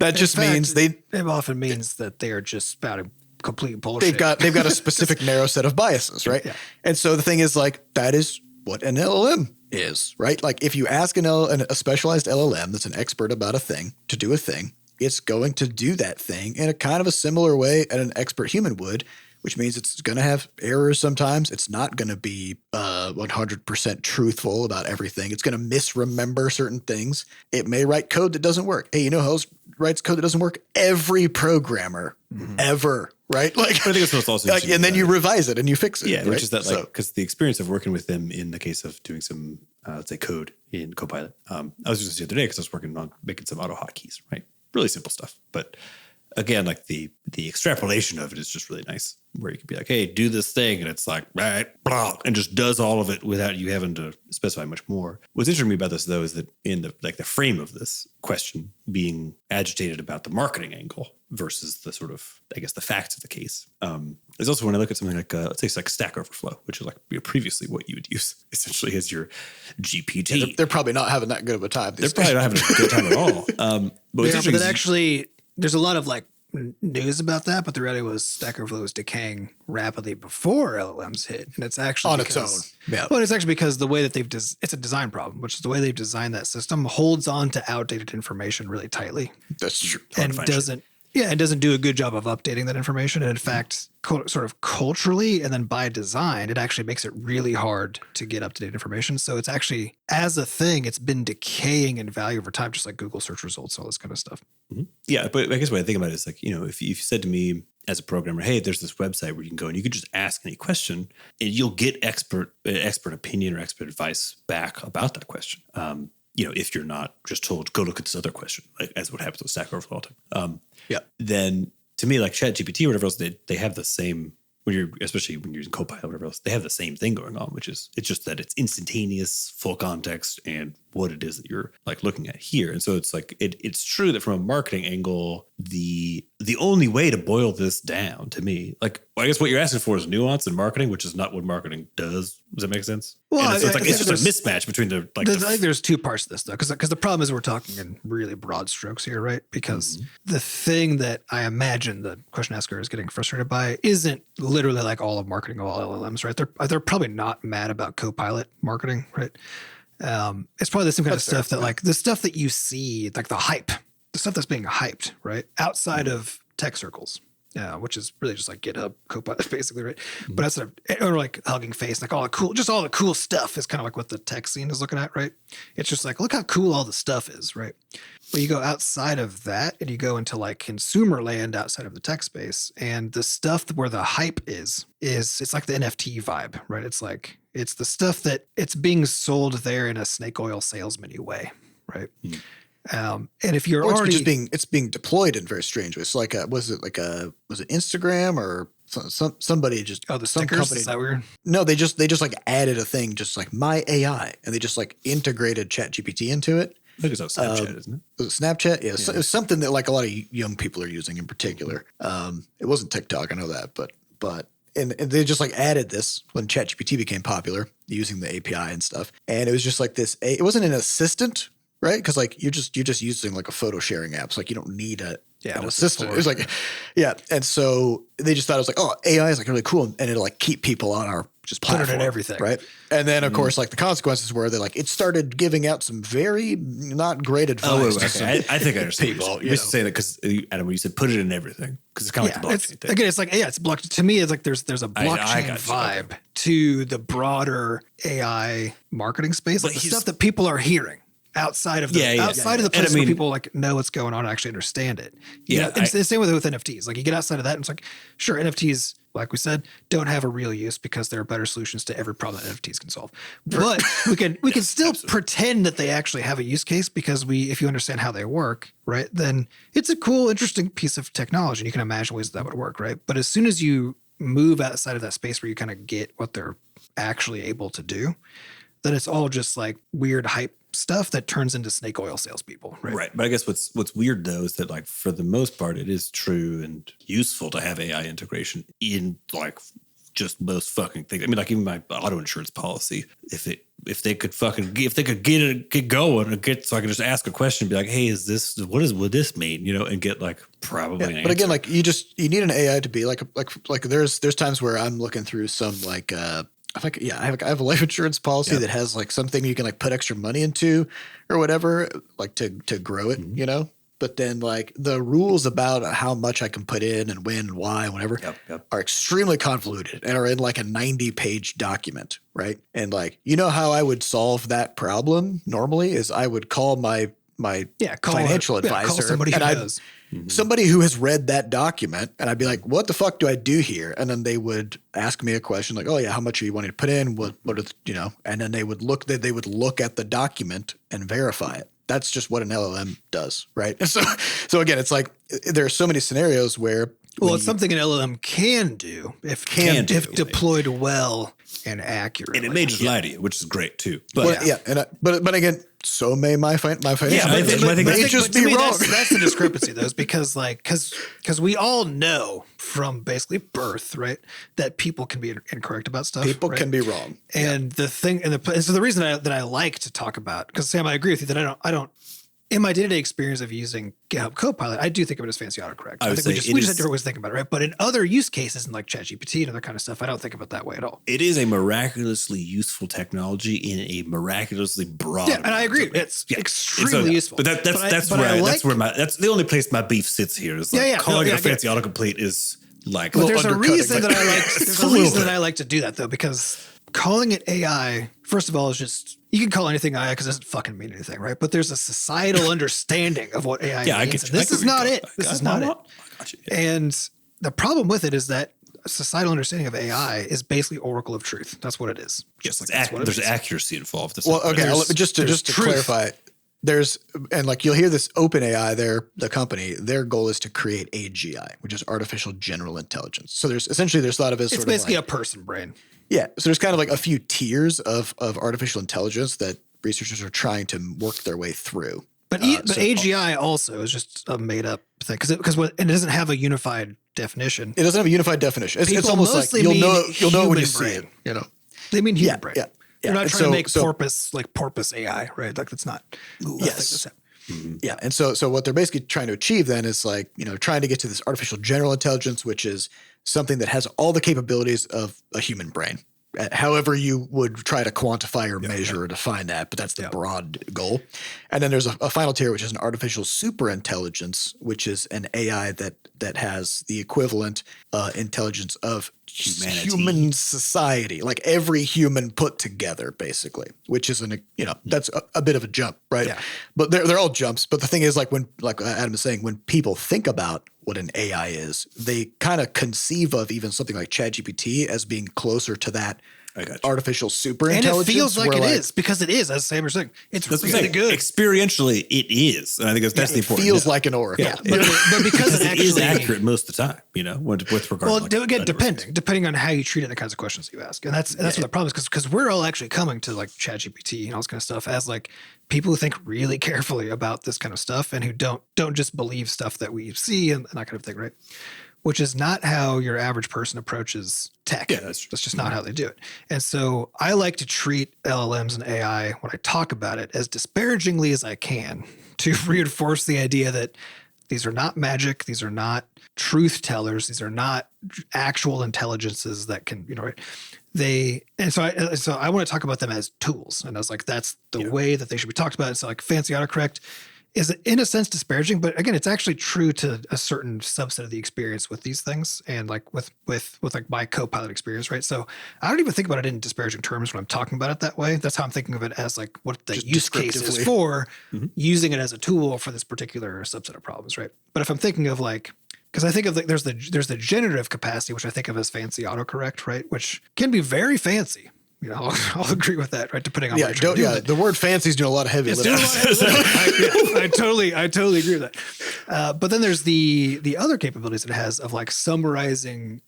That just means it often means that they are just spouting complete bullshit. They've got a specific narrow set of biases, right? Yeah. And so the thing is like that is what an LLM is, right? Like if you ask a specialized LLM that's an expert about a thing to do a thing, it's going to do that thing in a kind of a similar way that an expert human would, which means it's going to have errors sometimes. It's not going to be 100% truthful about everything. It's going to misremember certain things. It may write code that doesn't work. Hey, who else writes code that doesn't work? Every programmer ever, right? Like, but I think it's what's also and then you revise it and you fix it. Yeah, right? which is that because the experience of working with them in the case of doing some let's say code in Copilot. I was just the other day because I was working on making some auto hotkeys, right? Really simple stuff, but again, like the extrapolation of it is just really nice, where you can be like, hey, do this thing. And it's like, right, blah, and just does all of it without you having to specify much more. What's interesting to me about this, though, is that in the frame of this question being agitated about the marketing angle versus the sort of, I guess, the facts of the case. There's also when I look at something like, let's say it's like Stack Overflow, which is like previously what you would use essentially as your GPT. Yeah, they're probably not having that good of a time. They're probably not having a good time at all. But actually, there's a lot of like news about that, but the reality was Stack Overflow was decaying rapidly before LLMs hit, and it's actually on its own. Yeah, well, it's actually because the way that it's a design problem, which is the way they've designed that system holds on to outdated information really tightly. That's true, and doesn't do a good job of updating that information. And in fact, sort of culturally and then by design, it actually makes it really hard to get up-to-date information. So it's actually, as a thing, it's been decaying in value over time, just like Google search results, all this kind of stuff. Mm-hmm. Yeah, but I guess what I think about it is like, if you said to me as a programmer, hey, there's this website where you can go and you can just ask any question and you'll get expert opinion or expert advice back about that question. If you're not just told, go look at this other question, like as what happens with Stack Overflow all the time. Then to me, like ChatGPT or whatever else, they have the same, especially when you're using Copilot or whatever else, they have the same thing going on, which is, it's just that it's instantaneous, full context, and what it is that you're like looking at here. And so it's like, it's true that from a marketing angle, the the only way to boil this down to me, like, well, I guess what you're asking for is nuance in marketing, which is not what marketing does. Does that make sense? Well, and it's just a mismatch between the like. I think there's two parts to this though, because the problem is we're talking in really broad strokes here, right? Because the thing that I imagine the question asker is getting frustrated by isn't literally like all of marketing, all LLMs, right? They're probably not mad about Copilot marketing, right? It's probably the same kind of stuff that like the stuff that you see, like the hype, the stuff that's being hyped, right? Outside of tech circles, which is really just like GitHub Copilot basically, right? But outside of, or like Hugging Face, like all the cool stuff is kind of like what the tech scene is looking at, right? It's just like, look how cool all the stuff is, right? But you go outside of that and you go into like consumer land outside of the tech space, and the stuff where the hype is it's like the NFT vibe, right? It's like, it's the stuff that it's being sold there in a snake oil salesman way, right? And if you're already it's being deployed in very strange ways. So like, was it Instagram or somebody just the some stickers? company? Is that weird? No, they just like added a thing, just like my AI, and they just like integrated ChatGPT into it. I think it's on Snapchat, isn't it? Was it Snapchat? Yeah, so, it was something that like a lot of young people are using in particular. It wasn't TikTok, I know that, but and they just like added this when ChatGPT became popular using the API and stuff. And it was just like this. It wasn't an assistant, right? Because like you're just using like a photo sharing app. So like you don't need an assistant. It was like, yeah. And so they just thought it was like, oh, AI is like really cool, and it'll like keep people on our just platform, put it in everything, right? And then of course like the consequences were they like it started giving out some very not great advice. I think I understand. People, you're saying that because Adam, when you said put it in everything, because it's kind of like the blockchain thing. Again, it's like it's blockchain. To me, it's like there's a blockchain vibe to the broader AI marketing space, like the stuff that people are hearing. Outside of the place where people like know what's going on and actually understand it. It's the same with NFTs. Like you get outside of that and it's like, sure, NFTs, like we said, don't have a real use because there are better solutions to every problem that NFTs can solve. But we can still pretend that they actually have a use case because if you understand how they work, right, then it's a cool, interesting piece of technology. You can imagine ways that would work, right? But as soon as you move outside of that space where you kind of get what they're actually able to do, then it's all just like weird hype stuff that turns into snake oil salespeople, right? Right. But I guess what's weird though is that like for the most part, it is true and useful to have AI integration in like just most fucking things. I mean, like even my auto insurance policy, if they could get going and so I could just ask a question and be like, hey, would this mean? You know, and get like probably an answer. But again, like you need an AI to be like there's times where I'm looking through some like I have a life insurance policy that has like something you can like put extra money into or whatever, like to grow it, you know? But then like the rules about how much I can put in and when and why and whatever are extremely convoluted and are in like a 90-page document, right? And like, you know how I would solve that problem normally is I would call my financial advisor call somebody who knows. Somebody who has read that document, and I'd be like, what the fuck do I do here? And then they would ask me a question like, oh yeah, how much are you wanting to put in? What are and then they would look at the document and verify it. That's just what an LLM does, right? So again, it's like there are so many scenarios where it's something an LLM can do if deployed well and accurately. And it may just lie to you, which is great too. But but again, so may my financial. Yeah, I think just be wrong. That's the discrepancy, though, is because we all know from basically birth, right, that people can be incorrect about stuff. People can be wrong, and the thing, and so the reason that I like to talk about, because Sam, I agree with you that I don't. In my day-to-day experience of using GitHub Copilot, I do think of it as fancy autocorrect. I think we just have different ways to think about it, right? But in other use cases, in like ChatGPT and other kind of stuff, I don't think of it that way at all. It is a miraculously useful technology in a miraculously broad. Yeah, and I agree. It's extremely useful. But that's the only place my beef sits here is like calling it a fancy autocomplete is like. But there's a reason that I like. There's a reason that I like to do that though, because calling it AI, first of all, is just. You can call anything AI because it doesn't fucking mean anything, right? But there's a societal understanding of what AI means. This is not it. This is not it. And the problem with it is that societal understanding of AI is basically oracle of truth. That's what it is. Yes, there's accuracy involved. Well, okay, just to clarify, and like you'll hear this OpenAI, the company, their goal is to create AGI, which is artificial general intelligence. So there's thought of as it's basically a person brain. Yeah. So there's kind of like a few tiers of artificial intelligence that researchers are trying to work their way through. But AGI also is just a made up thing because it doesn't have a unified definition. It doesn't have a unified definition. It's almost like you'll know when you see it. You know, they mean human brain. Yeah. You're not trying to make porpoise AI, right? Like that's not. Yes. Yeah, and so what they're basically trying to achieve then is like, you know, trying to get to this artificial general intelligence, which is something that has all the capabilities of a human brain. However you would try to quantify or measure or define that, but that's the broad goal. And then there's a final tier, which is an artificial superintelligence, which is an AI that has the equivalent intelligence of humanity. Human society, like every human put together, basically, which is that's a bit of a jump, right? Yeah. But they're all jumps. But the thing is, like Adam is saying, when people think about what an AI is, they kind of conceive of even something like ChatGPT as being closer to that artificial superintelligence. And it feels like it is, because it is, as Sam was saying. It's really good. Experientially, it is. And I think that's the important. It feels like an oracle. Yeah. But because it is accurate most of the time, you know, with regard to again, depending on how you treat it and the kinds of questions you ask. And that's what the problem is, because we're all actually coming to like ChatGPT and all this kind of stuff as like people who think really carefully about this kind of stuff and who don't just believe stuff that we see and that kind of thing, right? Which is not how your average person approaches tech. Yeah, that's true. That's just not how they do it. And so I like to treat LLMs and AI, when I talk about it, as disparagingly as I can to reinforce the idea that these are not magic. These are not truth tellers. These are not actual intelligences that can, you know, right? So I want to talk about them as tools. And I was like, that's the way that they should be talked about. It's like fancy autocorrect is in a sense disparaging, but again, it's actually true to a certain subset of the experience with these things, and like with like my co-pilot experience, right? So I don't even think about it in disparaging terms when I'm talking about it that way. That's how I'm thinking of it, as like what the use case is for, using it as a tool for this particular subset of problems, right? But if I'm thinking of like, because I think of like there's the generative capacity, which I think of as fancy autocorrect, right? Which can be very fancy. You know, I'll agree with that, right? Depending on what you're doing. The word fancy is doing a lot of heavy lifting. I totally agree with that. But then there's the other capabilities it has of like summarizing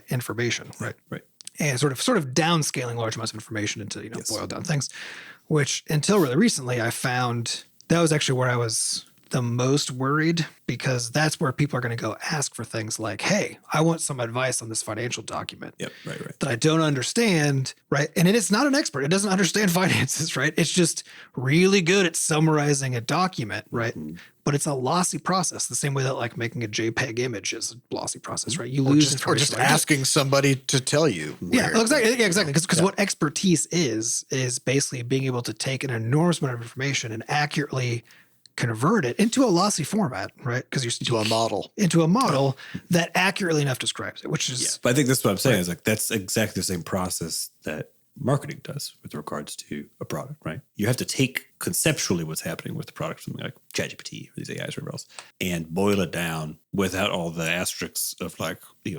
information, right? Right. And sort of downscaling large amounts of information into boiled down things, which until really recently I found that was actually where I was the most worried, because that's where people are going to go ask for things like, hey, I want some advice on this financial document that I don't understand, right? And it is not an expert. It doesn't understand finances, right? It's just really good at summarizing a document, right? But it's a lossy process, the same way that like making a JPEG image is a lossy process, right? You lose information. Or just asking somebody to tell you. Exactly. Because what expertise is basically being able to take an enormous amount of information and accurately convert it into a lossy format, right? Because you're into a model that accurately enough describes it, which is. But I think that's what I'm saying is like that's exactly the same process that marketing does with regards to a product, right? You have to take conceptually what's happening with the product, something like ChatGPT or these AIs or whatever else, and boil it down without all the asterisks of like,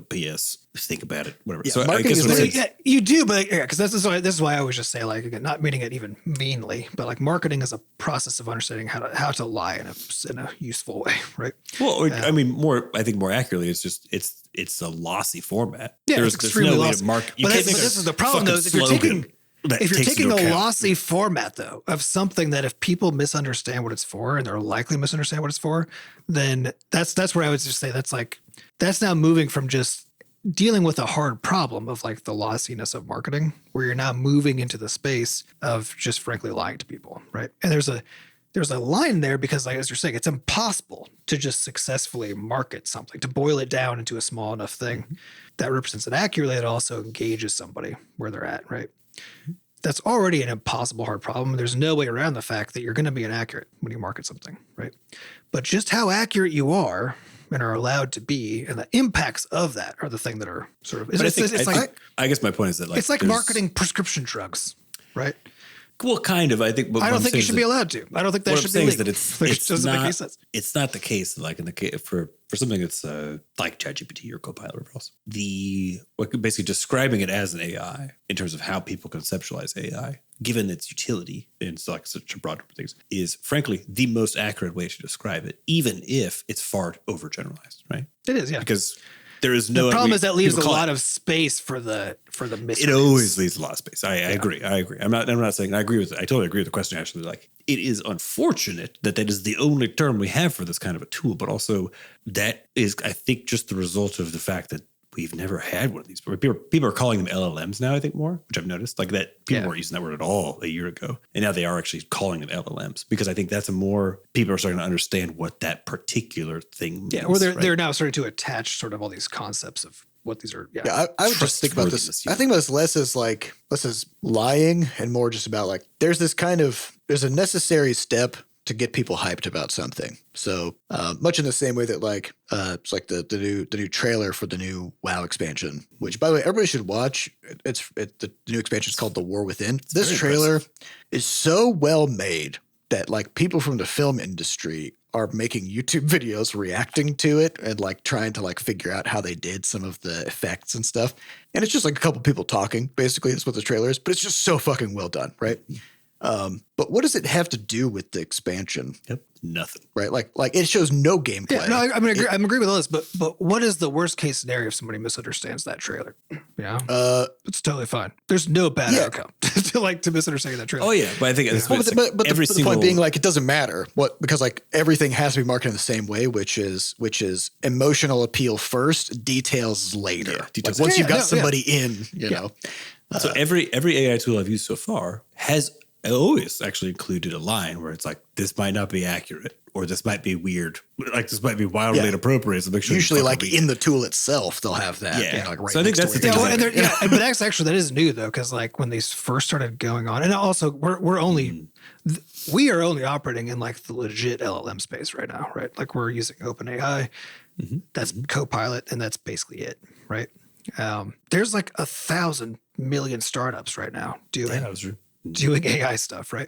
PS, think about it, whatever. Yeah, so marketing I guess you do, but because this is why I always just say, like, again, not meaning it even meanly, but like marketing is a process of understanding how to lie in a useful way, right? Well, I think more accurately, it's just it's a lossy format. Yeah, there's extremely no way lossy. to market. But this is the problem, though, is if you're taking a lossy format, though, of something that if people misunderstand what it's for, and they're likely to misunderstand what it's for, then that's where I would just say that's now moving from just dealing with a hard problem of like the lossiness of marketing, where you're now moving into the space of just frankly lying to people, right? And there's a line there, because like as you're saying, it's impossible to just successfully market something, to boil it down into a small enough thing that represents it accurately, that also engages somebody where they're at, right? That's already an impossible hard problem. There's no way around the fact that you're going to be inaccurate when you market something, right? But just how accurate you are and are allowed to be, and the impacts of that are the thing that are sort of. I guess my point is that like it's like marketing prescription drugs, right? Well, kind of. I think. I don't think you should be allowed to. I don't think that should be legal. It doesn't make any sense. It's not the case. Like in the case for something that's like ChatGPT or Copilot or whatever else. Basically describing it as an AI in terms of how people conceptualize AI, given its utility in like such a broad group of things, is frankly the most accurate way to describe it, even if it's far overgeneralized. Right? It is, yeah. Because there is no. The problem is that leaves a people call lot it- of space for the misreads. It always leaves a lot of space. I agree. I'm not saying I agree with it. I totally agree with the question. Actually, like it is unfortunate that is the only term we have for this kind of a tool, but also that is, I think, just the result of the fact that we've never had one of these. People are calling them LLMs now, I think, more, which I've noticed. Like that people weren't using that word at all a year ago. And now they are actually calling them LLMs because I think that's people are starting to understand what that particular thing means. Yeah, or they're now starting to attach sort of all these concepts of what these are. Yeah, I would just think about this. I think about this less as lying and more just about like there's a necessary step to get people hyped about something. So much in the same way that like it's like the new trailer for the new WoW expansion, which by the way everybody should watch. The new expansion is called The War Within. This trailer is so well made that like people from the film industry are making YouTube videos reacting to it and like trying to like figure out how they did some of the effects and stuff. And it's just like a couple people talking, basically. That's what the trailer is, but it's just so fucking well done, right? But what does it have to do with the expansion? Yep, nothing. Right? Like it shows no gameplay. Yeah, no, I mean, I agree with all this, but what is the worst case scenario if somebody misunderstands that trailer? You know, it's totally fine. There's no bad outcome to misunderstanding that trailer. Oh yeah, but I think that's but the point being like it doesn't matter because like everything has to be marketed in the same way, which is emotional appeal first, details later. Yeah, details. Like once you've got somebody in, you know. So every AI tool I've used so far has always actually included a line where it's like, this might not be accurate or this might be weird. Like this might be wildly inappropriate. So make sure usually like in the tool itself, they'll have that. Yeah. You know, like right so I think that's the thing. But actually that is new though. Cause like when these first started going on and also we are only operating in like the legit LLM space right now, right? Like we're using OpenAI, that's Copilot and that's basically it. Right. There's like 1,000 million startups right now doing AI stuff, right?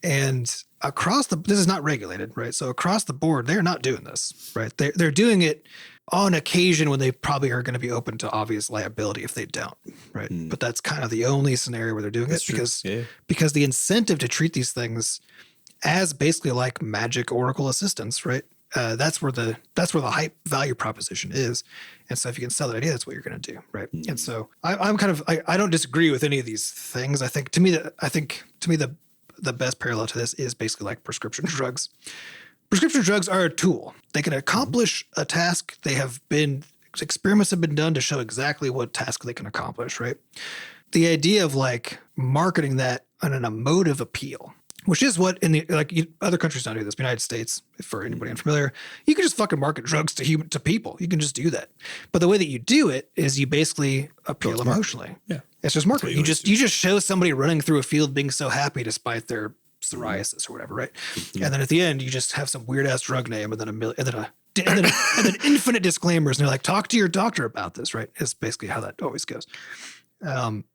And this is not regulated, right? So across the board, they're not doing this, right? They're doing it on occasion when they probably are going to be open to obvious liability if they don't, right? But that's kind of the only scenario where they're doing it because the incentive to treat these things as basically like magic Oracle assistants, right? That's where the hype value proposition is. And so if you can sell that idea, that's what you're going to do. Right. And so I'm kind of, I don't disagree with any of these things. I think to me, the best parallel to this is basically like prescription drugs. Prescription drugs are a tool. They can accomplish a task. Experiments have been done to show exactly what task they can accomplish. Right. The idea of like marketing that on an emotive appeal, which is what other countries don't do this. The United States, for anybody unfamiliar, you can just fucking market drugs to people. You can just do that. But the way that you do it is you basically appeal emotionally. Yeah, it's just marketing. You just show somebody running through a field being so happy despite their psoriasis or whatever, right? And then at the end, you just have some weird ass drug name and then infinite disclaimers, and they're like, talk to your doctor about this, right? It's basically how that always goes.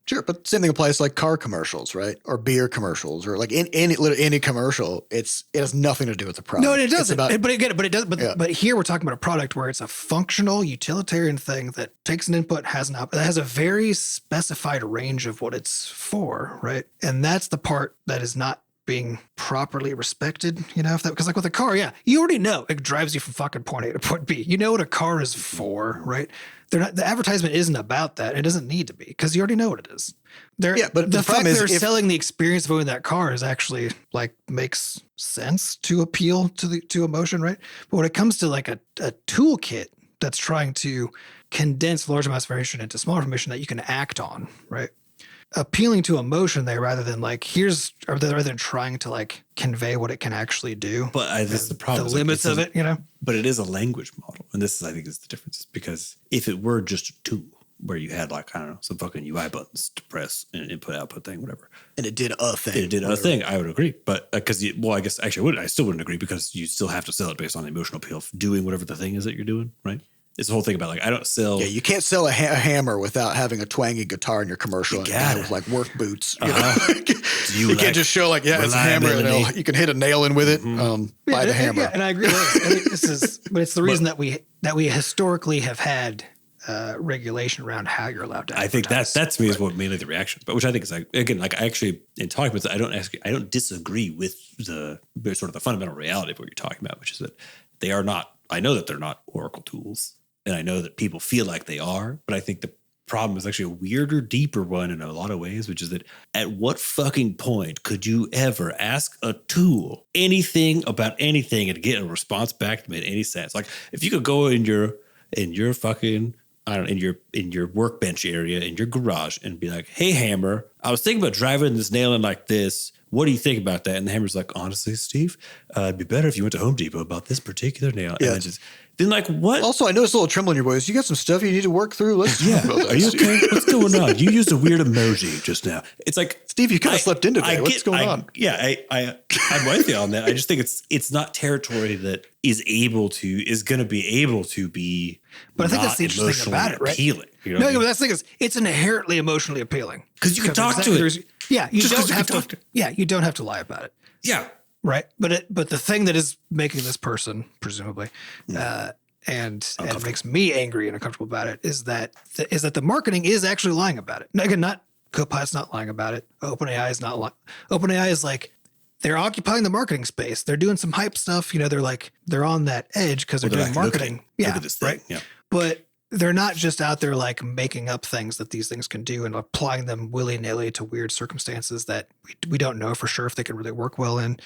Sure, but same thing applies to like car commercials, right? Or beer commercials, or like any commercial. It has nothing to do with the product. No, it doesn't. But here we're talking about a product where it's a functional utilitarian thing that takes an input, that has a very specified range of what it's for, right? And that's the part that is not being properly respected, because like with a car, you already know it drives you from fucking point A to point B. You know what a car is for, right? The advertisement isn't about that. It doesn't need to be because you already know what it is. But the fact they're selling the experience of owning that car is actually like makes sense to appeal to emotion, right? But when it comes to like a toolkit that's trying to condense large amounts of information into smaller information that you can act on, right? Appealing to emotion there rather than trying to like convey what it can actually do. But this is the problem. The limits of it, But it is a language model. And this is, I think, is the difference. Because if it were just a tool where you had like, I don't know, some fucking UI buttons to press and an input-output thing, whatever. And it did a thing. I would agree. But because, I guess actually I still wouldn't agree because you still have to sell it based on the emotional appeal of doing whatever the thing is that you're doing, right? It's the whole thing about like, I don't sell. Yeah, you can't sell a hammer without having a twangy guitar in your commercial and a guy with like work boots. You can't just show like, it's a hammer and you can hit a nail in with it. Buy the hammer. Yeah, and I agree with this. But it's the reason that we historically have had regulation around how you're allowed to advertise. I think that to me is what mainly the reaction, but which I think is like, again, like I actually in talking with I don't disagree with the sort of the fundamental reality of what you're talking about, which is that they are not. I know that they're not Oracle tools. And I know that people feel like they are, but I think the problem is actually a weirder, deeper one in a lot of ways, which is that at what fucking point could you ever ask a tool anything about anything and get a response back that made any sense? Like if you could go in your fucking, I don't know, in your workbench area, in your garage and be like, hey, Hammer, I was thinking about driving this nail in like this. What do you think about that? And the Hammer's like, honestly, Steve, it'd be better if you went to Home Depot about this particular nail. Yeah. And then like, what? Also, I noticed a little tremble in your voice. You got some stuff you need to work through? Let's talk about that. Are you okay? What's going on? You used a weird emoji just now. It's like, Steve, you kind of slept in today. What's going on? Yeah, I'm with you on that. I just think it's not territory that is going to be able to be. But I think that's the interesting thing about it, right? Appealing, you know no, what I mean? but that's the thing is, it's inherently emotionally appealing Because you can talk to it. Yeah, you Just 'cause don't you have can to. talk to- Yeah, you don't have to lie about it. Yeah. Right. But the thing that is making this person, presumably, and makes me angry and uncomfortable about it is that the marketing is actually lying about it. Again, not Copilot's not lying about it. OpenAI is not lying. OpenAI is like, they're occupying the marketing space. They're doing some hype stuff. You know, they're on that edge because they're doing marketing. Look at this thing. Right. Yeah. But they're not just out there like making up things that these things can do and applying them willy-nilly to weird circumstances that we don't know for sure if they can really work well in.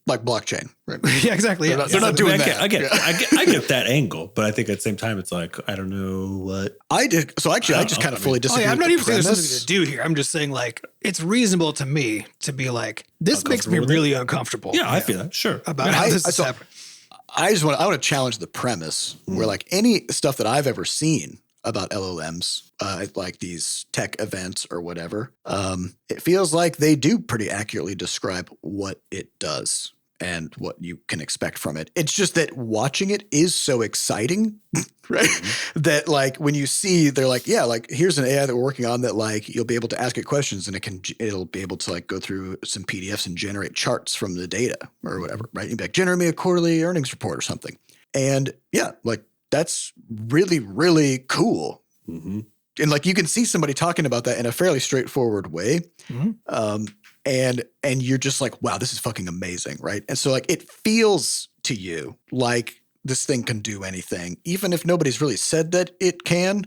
Like blockchain, right? Yeah, exactly. They're not doing that. I get that angle, but I think at the same time, it's like, I don't know what I did. So actually, I just kind of fully disagree. I'm with not the even saying there's premise. something to do here. I'm just saying like, it's reasonable to me to be like, this makes me really uncomfortable. Yeah, I feel that. Sure. About how this is happening. I want to challenge the premise where like any stuff that I've ever seen about LLMs, like these tech events or whatever, it feels like they do pretty accurately describe what it does and what you can expect from it. It's just that watching it is so exciting, right? That like when you see, they're like, yeah, like here's an AI that we're working on that like you'll be able to ask it questions and it'll be able to like go through some PDFs and generate charts from the data or whatever, right? You'd be like, generate me a quarterly earnings report or something. And yeah, like that's really, really cool. Mm-hmm. And like you can see somebody talking about that in a fairly straightforward way. Mm-hmm. And you're just like, wow, this is fucking amazing, right? And so like it feels to you like this thing can do anything, even if nobody's really said that it can.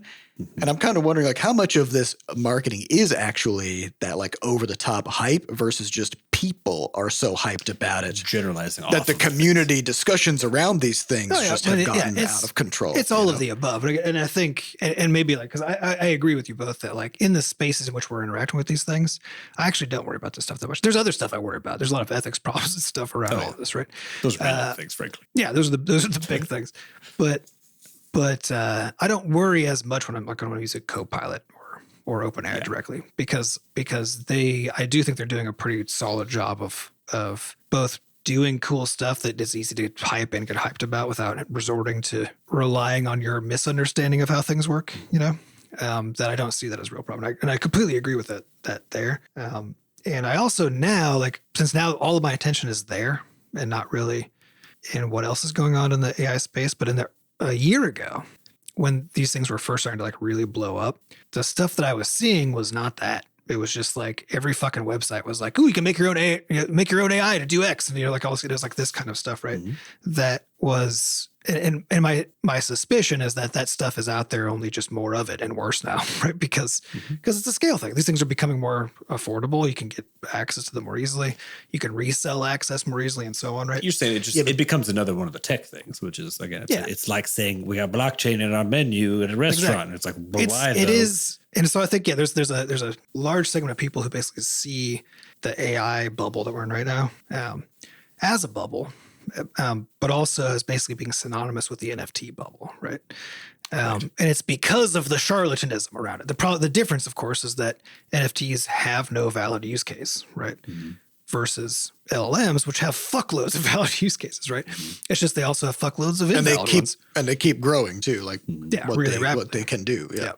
And I'm kind of wondering like how much of this marketing is actually that like over the top hype versus just people are so hyped about it. Generalizing that the community discussions around these things just have gotten out of control. It's all of the above. And I think, and maybe like, because I agree with you both that like in the spaces in which we're interacting with these things, I actually don't worry about this stuff that much. There's other stuff I worry about. There's a lot of ethics problems and stuff around all of this, right? Those are random things, frankly. Yeah, those are the big things. But I don't worry as much when I'm like going to use a Copilot or OpenAI directly because I do think they're doing a pretty solid job of both doing cool stuff that is easy to hype and get hyped about without resorting to relying on your misunderstanding of how things work, you know, that I don't see that as a real problem. And I completely agree with that there. And I also now, like, since now all of my attention is there and not really in what else is going on in the AI space, but a year ago, when these things were first starting to like really blow up, the stuff that I was seeing was not that. It was just like every fucking website was like, "Oh, you can make your own AI to do X," and like it was like this kind of stuff, right? Mm-hmm. That was, and my suspicion is that stuff is out there, only just more of it and worse now, right? Because it's a scale thing. These things are becoming more affordable. You can get access to them more easily. You can resell access more easily, and so on, right? You're saying it becomes another one of the tech things, which is again, it's like saying we have blockchain in our menu at a restaurant. Exactly. And it's like, why? It is. And so I think, there's a large segment of people who basically see the AI bubble that we're in right now as a bubble, but also as basically being synonymous with the NFT bubble, right? And it's because of the charlatanism around it. The difference, of course, is that NFTs have no valid use case, right? Mm-hmm. Versus LLMs, which have fuckloads of valid use cases, right? Mm-hmm. It's just they also have fuckloads of invalid ones. And they keep growing too, like what they can do. Yeah.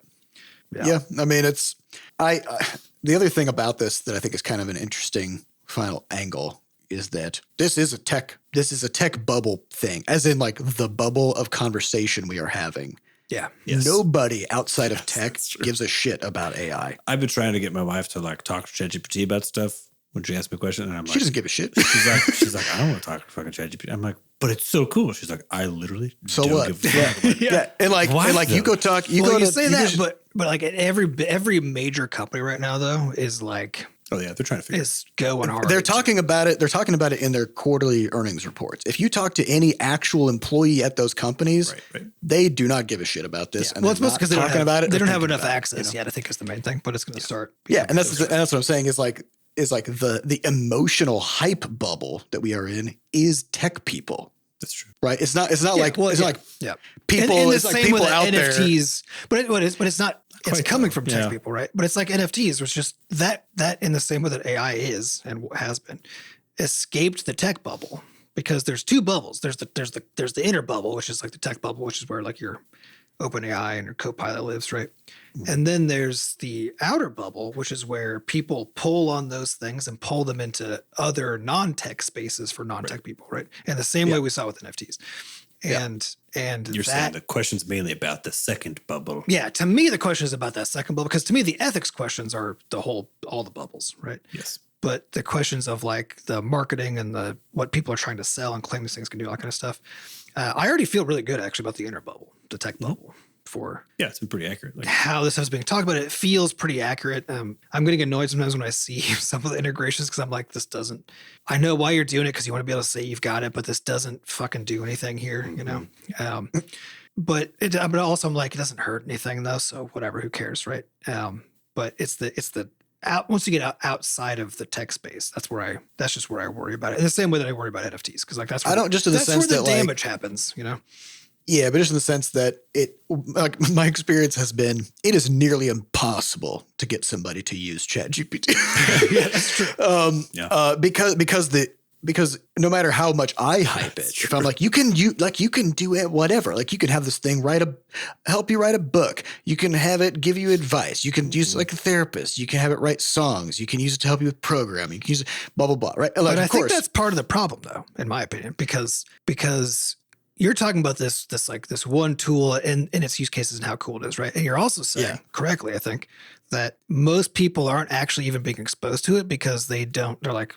I mean, it's the other thing about this that I think is kind of an interesting final angle is that this is a tech bubble thing, as in like the bubble of conversation we are having. Yeah. Yes. Nobody outside of tech gives a shit about AI. I've been trying to get my wife to like talk to ChatGPT about stuff when she asked me a question, and I'm like, She doesn't give a shit. she's like, I don't want to talk to fucking ChatGPT. I'm like, but it's so cool. She's like, I literally So don't what? give a fuck. I'm like, Yeah. And like, Why you though? go talk, you well, go you to say you that, just- but like at every major company right now though is like oh yeah, they're trying to figure. is going hard. they're talking about it. They're talking about it in their quarterly earnings reports. If you talk to any actual employee at those companies, Right. they do not give a shit about this. well, it's mostly because they don't talking have, about it. they or don't have thinking enough about it, access yet. I think is the main thing, but it's going to start. Yeah, and becoming that's what I'm saying is like the emotional hype bubble that we are in is tech people. That's true. Right? It's not like well, it's not like yeah. people. And the it's like same people with out there. NFTs, but it's not. It's Quite coming though. from tech Yeah. people, right? But it's like NFTs, which just that in the same way that AI is and has been escaped the tech bubble because there's two bubbles. There's the inner bubble, which is like the tech bubble, which is where like your OpenAI and your Copilot lives, right? And then there's the outer bubble, which is where people pull on those things and pull them into other non-tech spaces for non-tech people, right? And the same way we saw with NFTs. And You're saying the question's mainly about the second bubble. yeah, to me the question is about that second bubble because to me the ethics questions are all the bubbles, right? Yes. But the questions of like the marketing and the what people are trying to sell and claim these things can do, all that kind of stuff. I already feel really good actually about the inner bubble, the tech bubble, for Yeah, it's been pretty accurate. Like, how this stuff's being talked about. It feels pretty accurate. I'm getting annoyed sometimes when I see some of the integrations because I'm like, this doesn't. I know why you're doing it because you want to be able to say you've got it, but this doesn't fucking do anything here, you know. But also I'm like, it doesn't hurt anything though, so whatever, who cares, right? But it's the out once you get outside of the tech space, that's just where I worry about it. In the same way that I worry about NFTs, because like that's where in the sense where the that like, damage happens, you know. Yeah, but just in the sense that like my experience has been, it is nearly impossible to get somebody to use ChatGPT. Yeah, that's true. Because no matter how much I hype it, if I'm like you can do it whatever, like you can have this thing help you write a book, you can have it give you advice, you can use it like a therapist, you can have it write songs, you can use it to help you with programming, you can use it blah blah blah, right? Like, But I of think course, that's part of the problem, though, in my opinion, because you're talking about this one tool and its use cases and how cool it is, right? And you're also saying correctly, I think, that most people aren't actually even being exposed to it because they're like,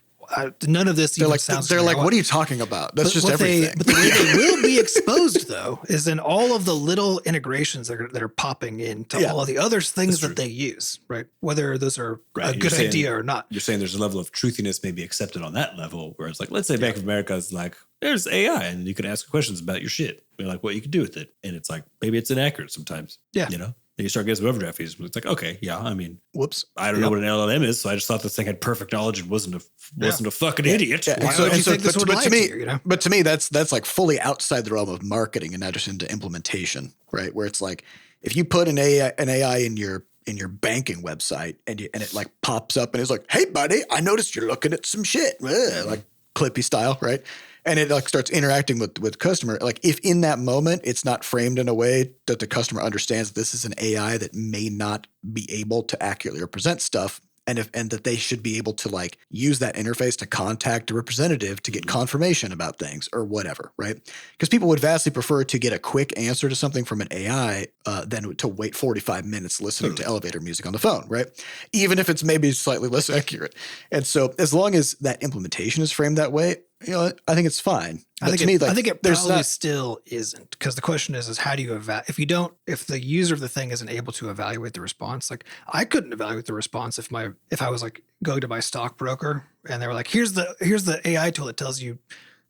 none of this even sounds. They're like, what are you talking about? That's just everything. But the way they will be exposed, though, is in all of the little integrations that are popping into all of the other things that they use, right? Whether those are a good idea or not. You're saying there's a level of truthiness maybe accepted on that level, where it's like, let's say Bank of America is like, there's AI, and you can ask questions about your shit, and like what you can do with it, and it's like maybe it's inaccurate sometimes. Yeah, you know. And you start getting some overdraft fees. It's like, okay, yeah, I mean, whoops, I don't know what an LLM is, so I just thought this thing had perfect knowledge and wasn't a fucking idiot. Why would you think this would lie to you, you know? But to me, that's like fully outside the realm of marketing and not just into implementation, right? Where it's like if you put an AI in your banking website and it like pops up and it's like, hey buddy, I noticed you're looking at some shit, like Clippy style, right? And it like starts interacting with customer. Like if in that moment it's not framed in a way that the customer understands that this is an AI that may not be able to accurately represent stuff, and that they should be able to like use that interface to contact a representative to get confirmation about things or whatever, right? Because people would vastly prefer to get a quick answer to something from an AI than to wait 45 minutes listening to elevator music on the phone, right? Even if it's maybe slightly less accurate. And so as long as that implementation is framed that way, you know, I think it's fine. I think it there's probably still isn't, because the question is how do you if the user of the thing isn't able to evaluate the response? Like I couldn't evaluate the response if I was like going to my stockbroker and they were like, here's the AI tool that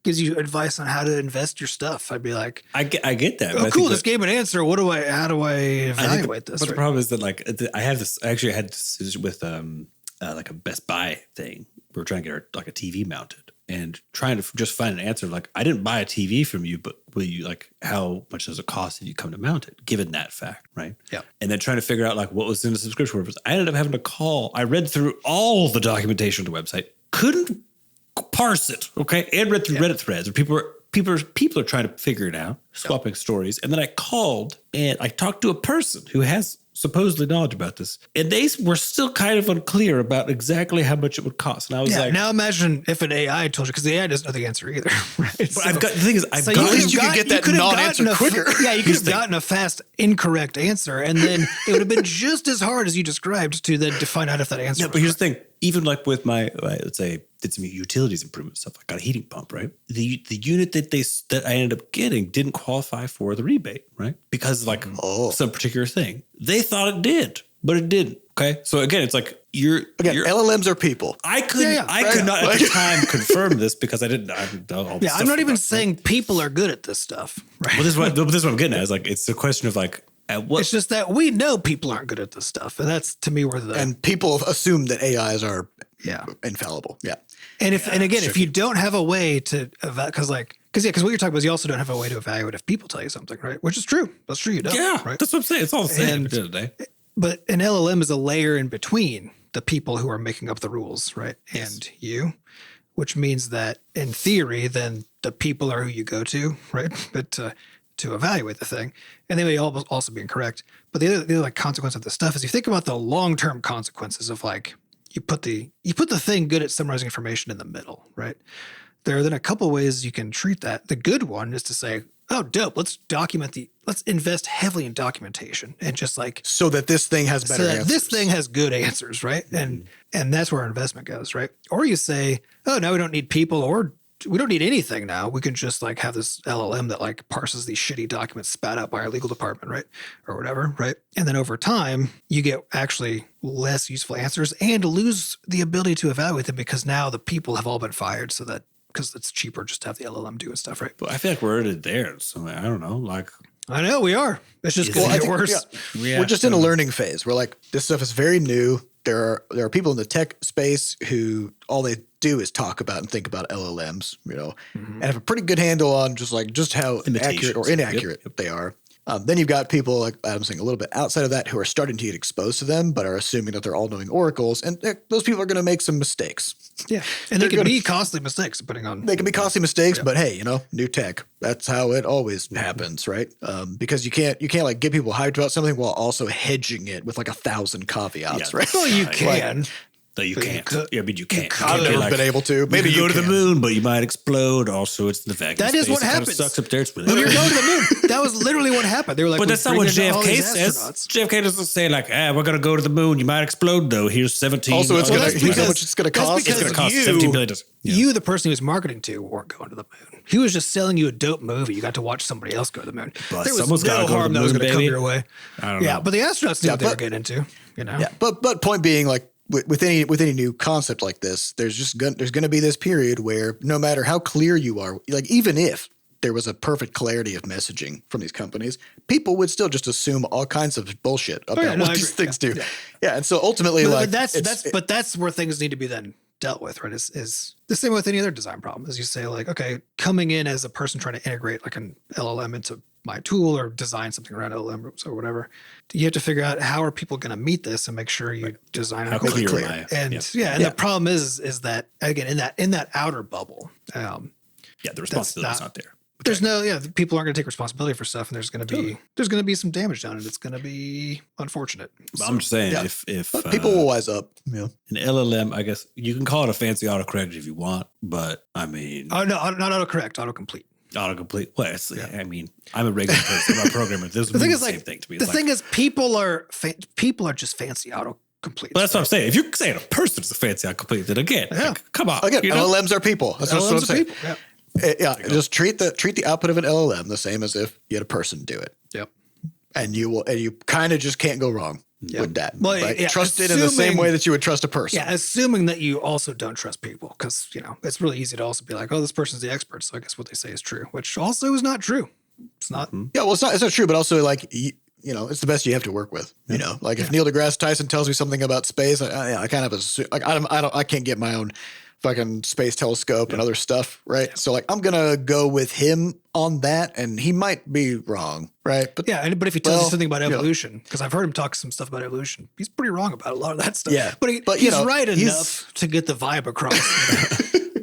gives you advice on how to invest your stuff. I'd be like, I get that. Oh, cool! This gave an answer. How do I evaluate this? But the problem is that like I had this decision with like a Best Buy thing. We were trying to get like a TV mounted. And trying to just find an answer, like, I didn't buy a TV from you, but will you, like, how much does it cost if you come to mount it, given that fact, right? Yeah. And then trying to figure out, like, what was in the subscription purpose. I ended up having to call. I read through all the documentation on the website, couldn't parse it, okay? And read through Reddit threads where people are trying to figure it out, swapping stories. And then I called and I talked to a person who has supposedly knowledge about this, and they were still kind of unclear about exactly how much it would cost. And I was like, now imagine if an AI told you, because the AI doesn't know the answer either, right? But the thing is, at least you could get that non-answer quicker. Yeah, you could have gotten a fast, incorrect answer, and then it would have been just as hard as you described to then to find out if that answer. Yeah, but here's the thing: even like with my let's say did some utilities improvement stuff. I got a heating pump, right? The unit that I ended up getting didn't qualify for the rebate, right? Because like some particular thing. They thought it did, but it didn't. Okay. So again, it's like LLMs are people. I could not at the time confirm this because I didn't. I'm not even saying people are good at this stuff. Right. Well, this is what I'm getting at. Is like it's a question of like at what. It's just that we know people aren't good at this stuff, and that's to me where and people assume that AIs are infallible. Yeah. And if you don't have a way to because what you're talking about is you also don't have a way to evaluate if people tell you something, right? Which is true. That's true. You don't. Yeah. Right? That's what I'm saying. It's all the same at the end of the day. But an LLM is a layer in between the people who are making up the rules, right? Yes. And you, which means that in theory, then the people are who you go to, right? But to evaluate the thing, and they may also be incorrect. But the other like consequence of this stuff is you think about the long-term consequences of like you put the thing good at summarizing information in the middle, right? There are then a couple ways you can treat that. The good one is to say, oh, dope. Let's invest heavily in documentation and just like so that this thing has better answers. This thing has good answers, right? And that's where our investment goes, right? Or you say, oh, now we don't need people or we don't need anything now. We can just like have this LLM that like parses these shitty documents spat out by our legal department, right? Or whatever, right? And then over time, you get actually less useful answers and lose the ability to evaluate them because now the people have all been fired because it's cheaper just to have the LLM do its stuff, right? But I feel like we're already there. So I don't know. Like I know we are. It's just going to get worse. Yeah. We're just in a learning phase. We're like, this stuff is very new. There are people in the tech space who all they do is talk about and think about LLMs, and have a pretty good handle on just how accurate or inaccurate they are. Then you've got people like Adam's saying a little bit outside of that who are starting to get exposed to them, but are assuming that they're all knowing oracles, and those people are going to make some mistakes. Yeah, and they can be costly mistakes depending on. They can be costly mistakes, but hey, new tech. That's how it always happens, right? Because you can't like get people hyped about something while also hedging it with like 1,000 caveats, right? Well, you can. No, you can't. I mean, you can't. I've never been able to. Maybe you go to the moon, but you might explode. Also, it's the vacuum. That is what happens. Sucks up there. It's really when you're going to the moon, that was literally what happened. They were like, but that's not what JFK says. JFK doesn't say like, we're going to go to the moon. You might explode though. Here's 17. Also, it's going to. Here's how much it's going to cost. It's going to cost $17 billion. You, the person he was marketing to, weren't going to the moon. He was just selling you a dope movie. You got to watch somebody else go to the moon. But there was no harm that was going to come your way. I don't know. Yeah, but the astronauts knew what they were getting into. Yeah, but point being, like with any new concept like this, there's going to be this period where no matter how clear you are, like even if there was a perfect clarity of messaging from these companies, people would still just assume all kinds of bullshit about what these things do. Yeah, and so ultimately, but that's where things need to be then dealt with, right? Is the same with any other design problem. As you say, like, okay, coming in as a person trying to integrate like an LLM into my tool or design something around LLM or whatever, you have to figure out how are people going to meet this and make sure you design it clear. And the problem is that again in that outer bubble, the responsibility's not there. There's people aren't going to take responsibility for stuff, and there's going to be some damage done, and it's going to be unfortunate. But I'm just saying, if people will wise up, an LLM, I guess you can call it a fancy autocorrect if you want, but I mean, no, not autocorrect, autocomplete. Autocomplete. Well, I mean, I'm a regular person. I'm a programmer. This is the same thing to me. The thing is, people are just fancy autocomplete. Well, that's what I'm saying. If you're saying a person is a fancy autocomplete, then again, come on. Again, LLMs are people. That's what I'm saying. People. Just treat the output of an LLM the same as if you had a person do it. Yep. And you kind of just can't go wrong with that. Well, right? Trust it in the same way that you would trust a person. Yeah, assuming that you also don't trust people, because it's really easy to also be like, oh, this person's the expert, so I guess what they say is true, which also is not true. It's not. Yeah, well, it's not true, but also like it's the best you have to work with. Like if Neil deGrasse Tyson tells me something about space, I kind of assume, like I can't get my own fucking space telescope and other stuff, right? Yeah. So like I'm gonna go with him on that, and he might be wrong, right? But but if he tells you something about evolution, because I've heard him talk some stuff about evolution, he's pretty wrong about a lot of that stuff. Yeah, but he's right enough to get the vibe across.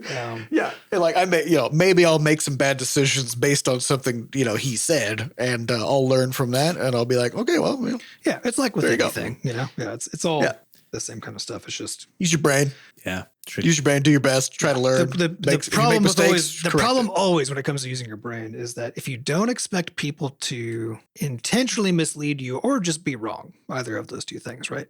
And like maybe I'll make some bad decisions based on something he said, and I'll learn from that, and I'll be like, okay, well, it's like with anything, it's all. Yeah. the same kind of stuff. It's just Use your brain. Yeah. Use your brain. Do your best. Try to learn. the If you make problem mistakes, the correct problem it. always when it comes to using your brain is that if you don't expect people to intentionally mislead you or just be wrong, either of those two things, right?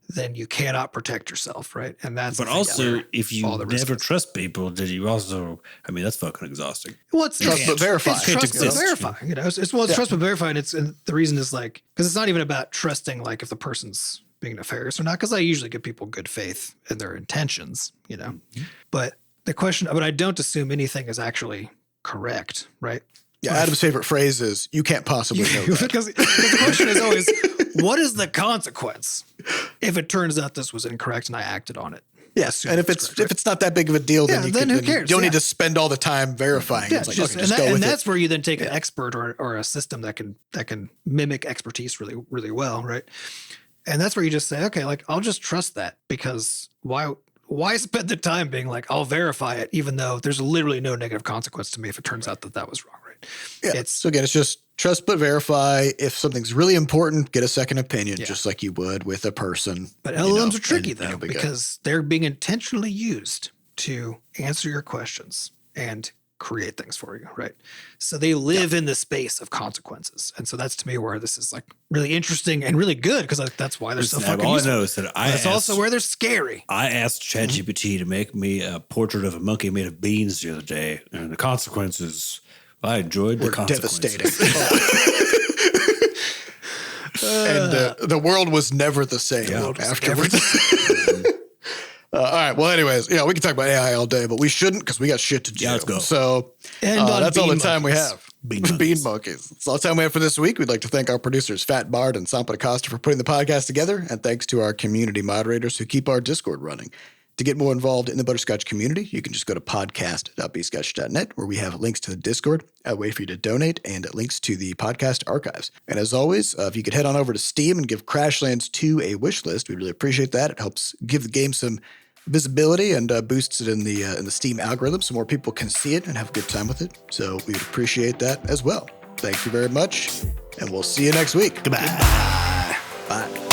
Then you cannot protect yourself, right? And that's But the thing also, where if you all the risk never is. trust people, then you also, I mean, that's fucking exhausting. Well, it's Trust but verify. It's trust but exist. verify. You know, it's trust but verify, and the reason is like because it's not even about trusting like if the person's being nefarious or not. Because I usually give people good faith in their intentions, you know. But the question, but I don't assume anything is actually correct, right? Yeah, Adam's favorite phrase is, you can't possibly know that. because the question is always, what is the consequence if it turns out this was incorrect and I acted on it? Yes, and if correct, it's not that big of a deal, then Yeah, you then can, who cares? You don't Yeah. need to spend all the time verifying. Yeah, It's like, just, okay, just go and with that's it. where you then take an expert or a system that can mimic expertise really, really well, right? And that's where you just say, okay, like I'll just trust that because why spend the time being like, I'll verify it, even though there's literally no negative consequence to me if it turns out that was wrong, right? Yeah. So again, it's just trust but verify. If something's really important, get a second opinion, just like you would with a person. But LLMs are tricky and though, you'll be good. because they're being intentionally used to answer your questions and create things for you, right? So they live in the space of consequences. And so that's to me where this is like really interesting and really good because that's why they're so fucking all I useful. know is that It's also where they're scary. I asked ChatGPT to make me a portrait of a monkey made of beans the other day, and the consequences, I enjoyed the Were consequences. devastating. And the world was never the same afterwards. All right. Well, anyways, we can talk about AI all day, but we shouldn't because we got shit to do. Yeah, let's go. So And on that's all the bean time we monkeys. have. Bean monkeys. That's all the time we have for this week. We'd like to thank our producers, Fat Bard and Sampa Acosta, for putting the podcast together. And thanks to our community moderators who keep our Discord running. To get more involved in the Butterscotch community, you can just go to podcast.bscotch.net, where we have links to the Discord, a way for you to donate, and links to the podcast archives. And as always, if you could head on over to Steam and give Crashlands 2 a wish list, we'd really appreciate that. It helps give the game some visibility and boosts it in the Steam algorithm so more people can see it and have a good time with it. So we would appreciate that as well. Thank you very much, and we'll see you next week. Goodbye. Bye.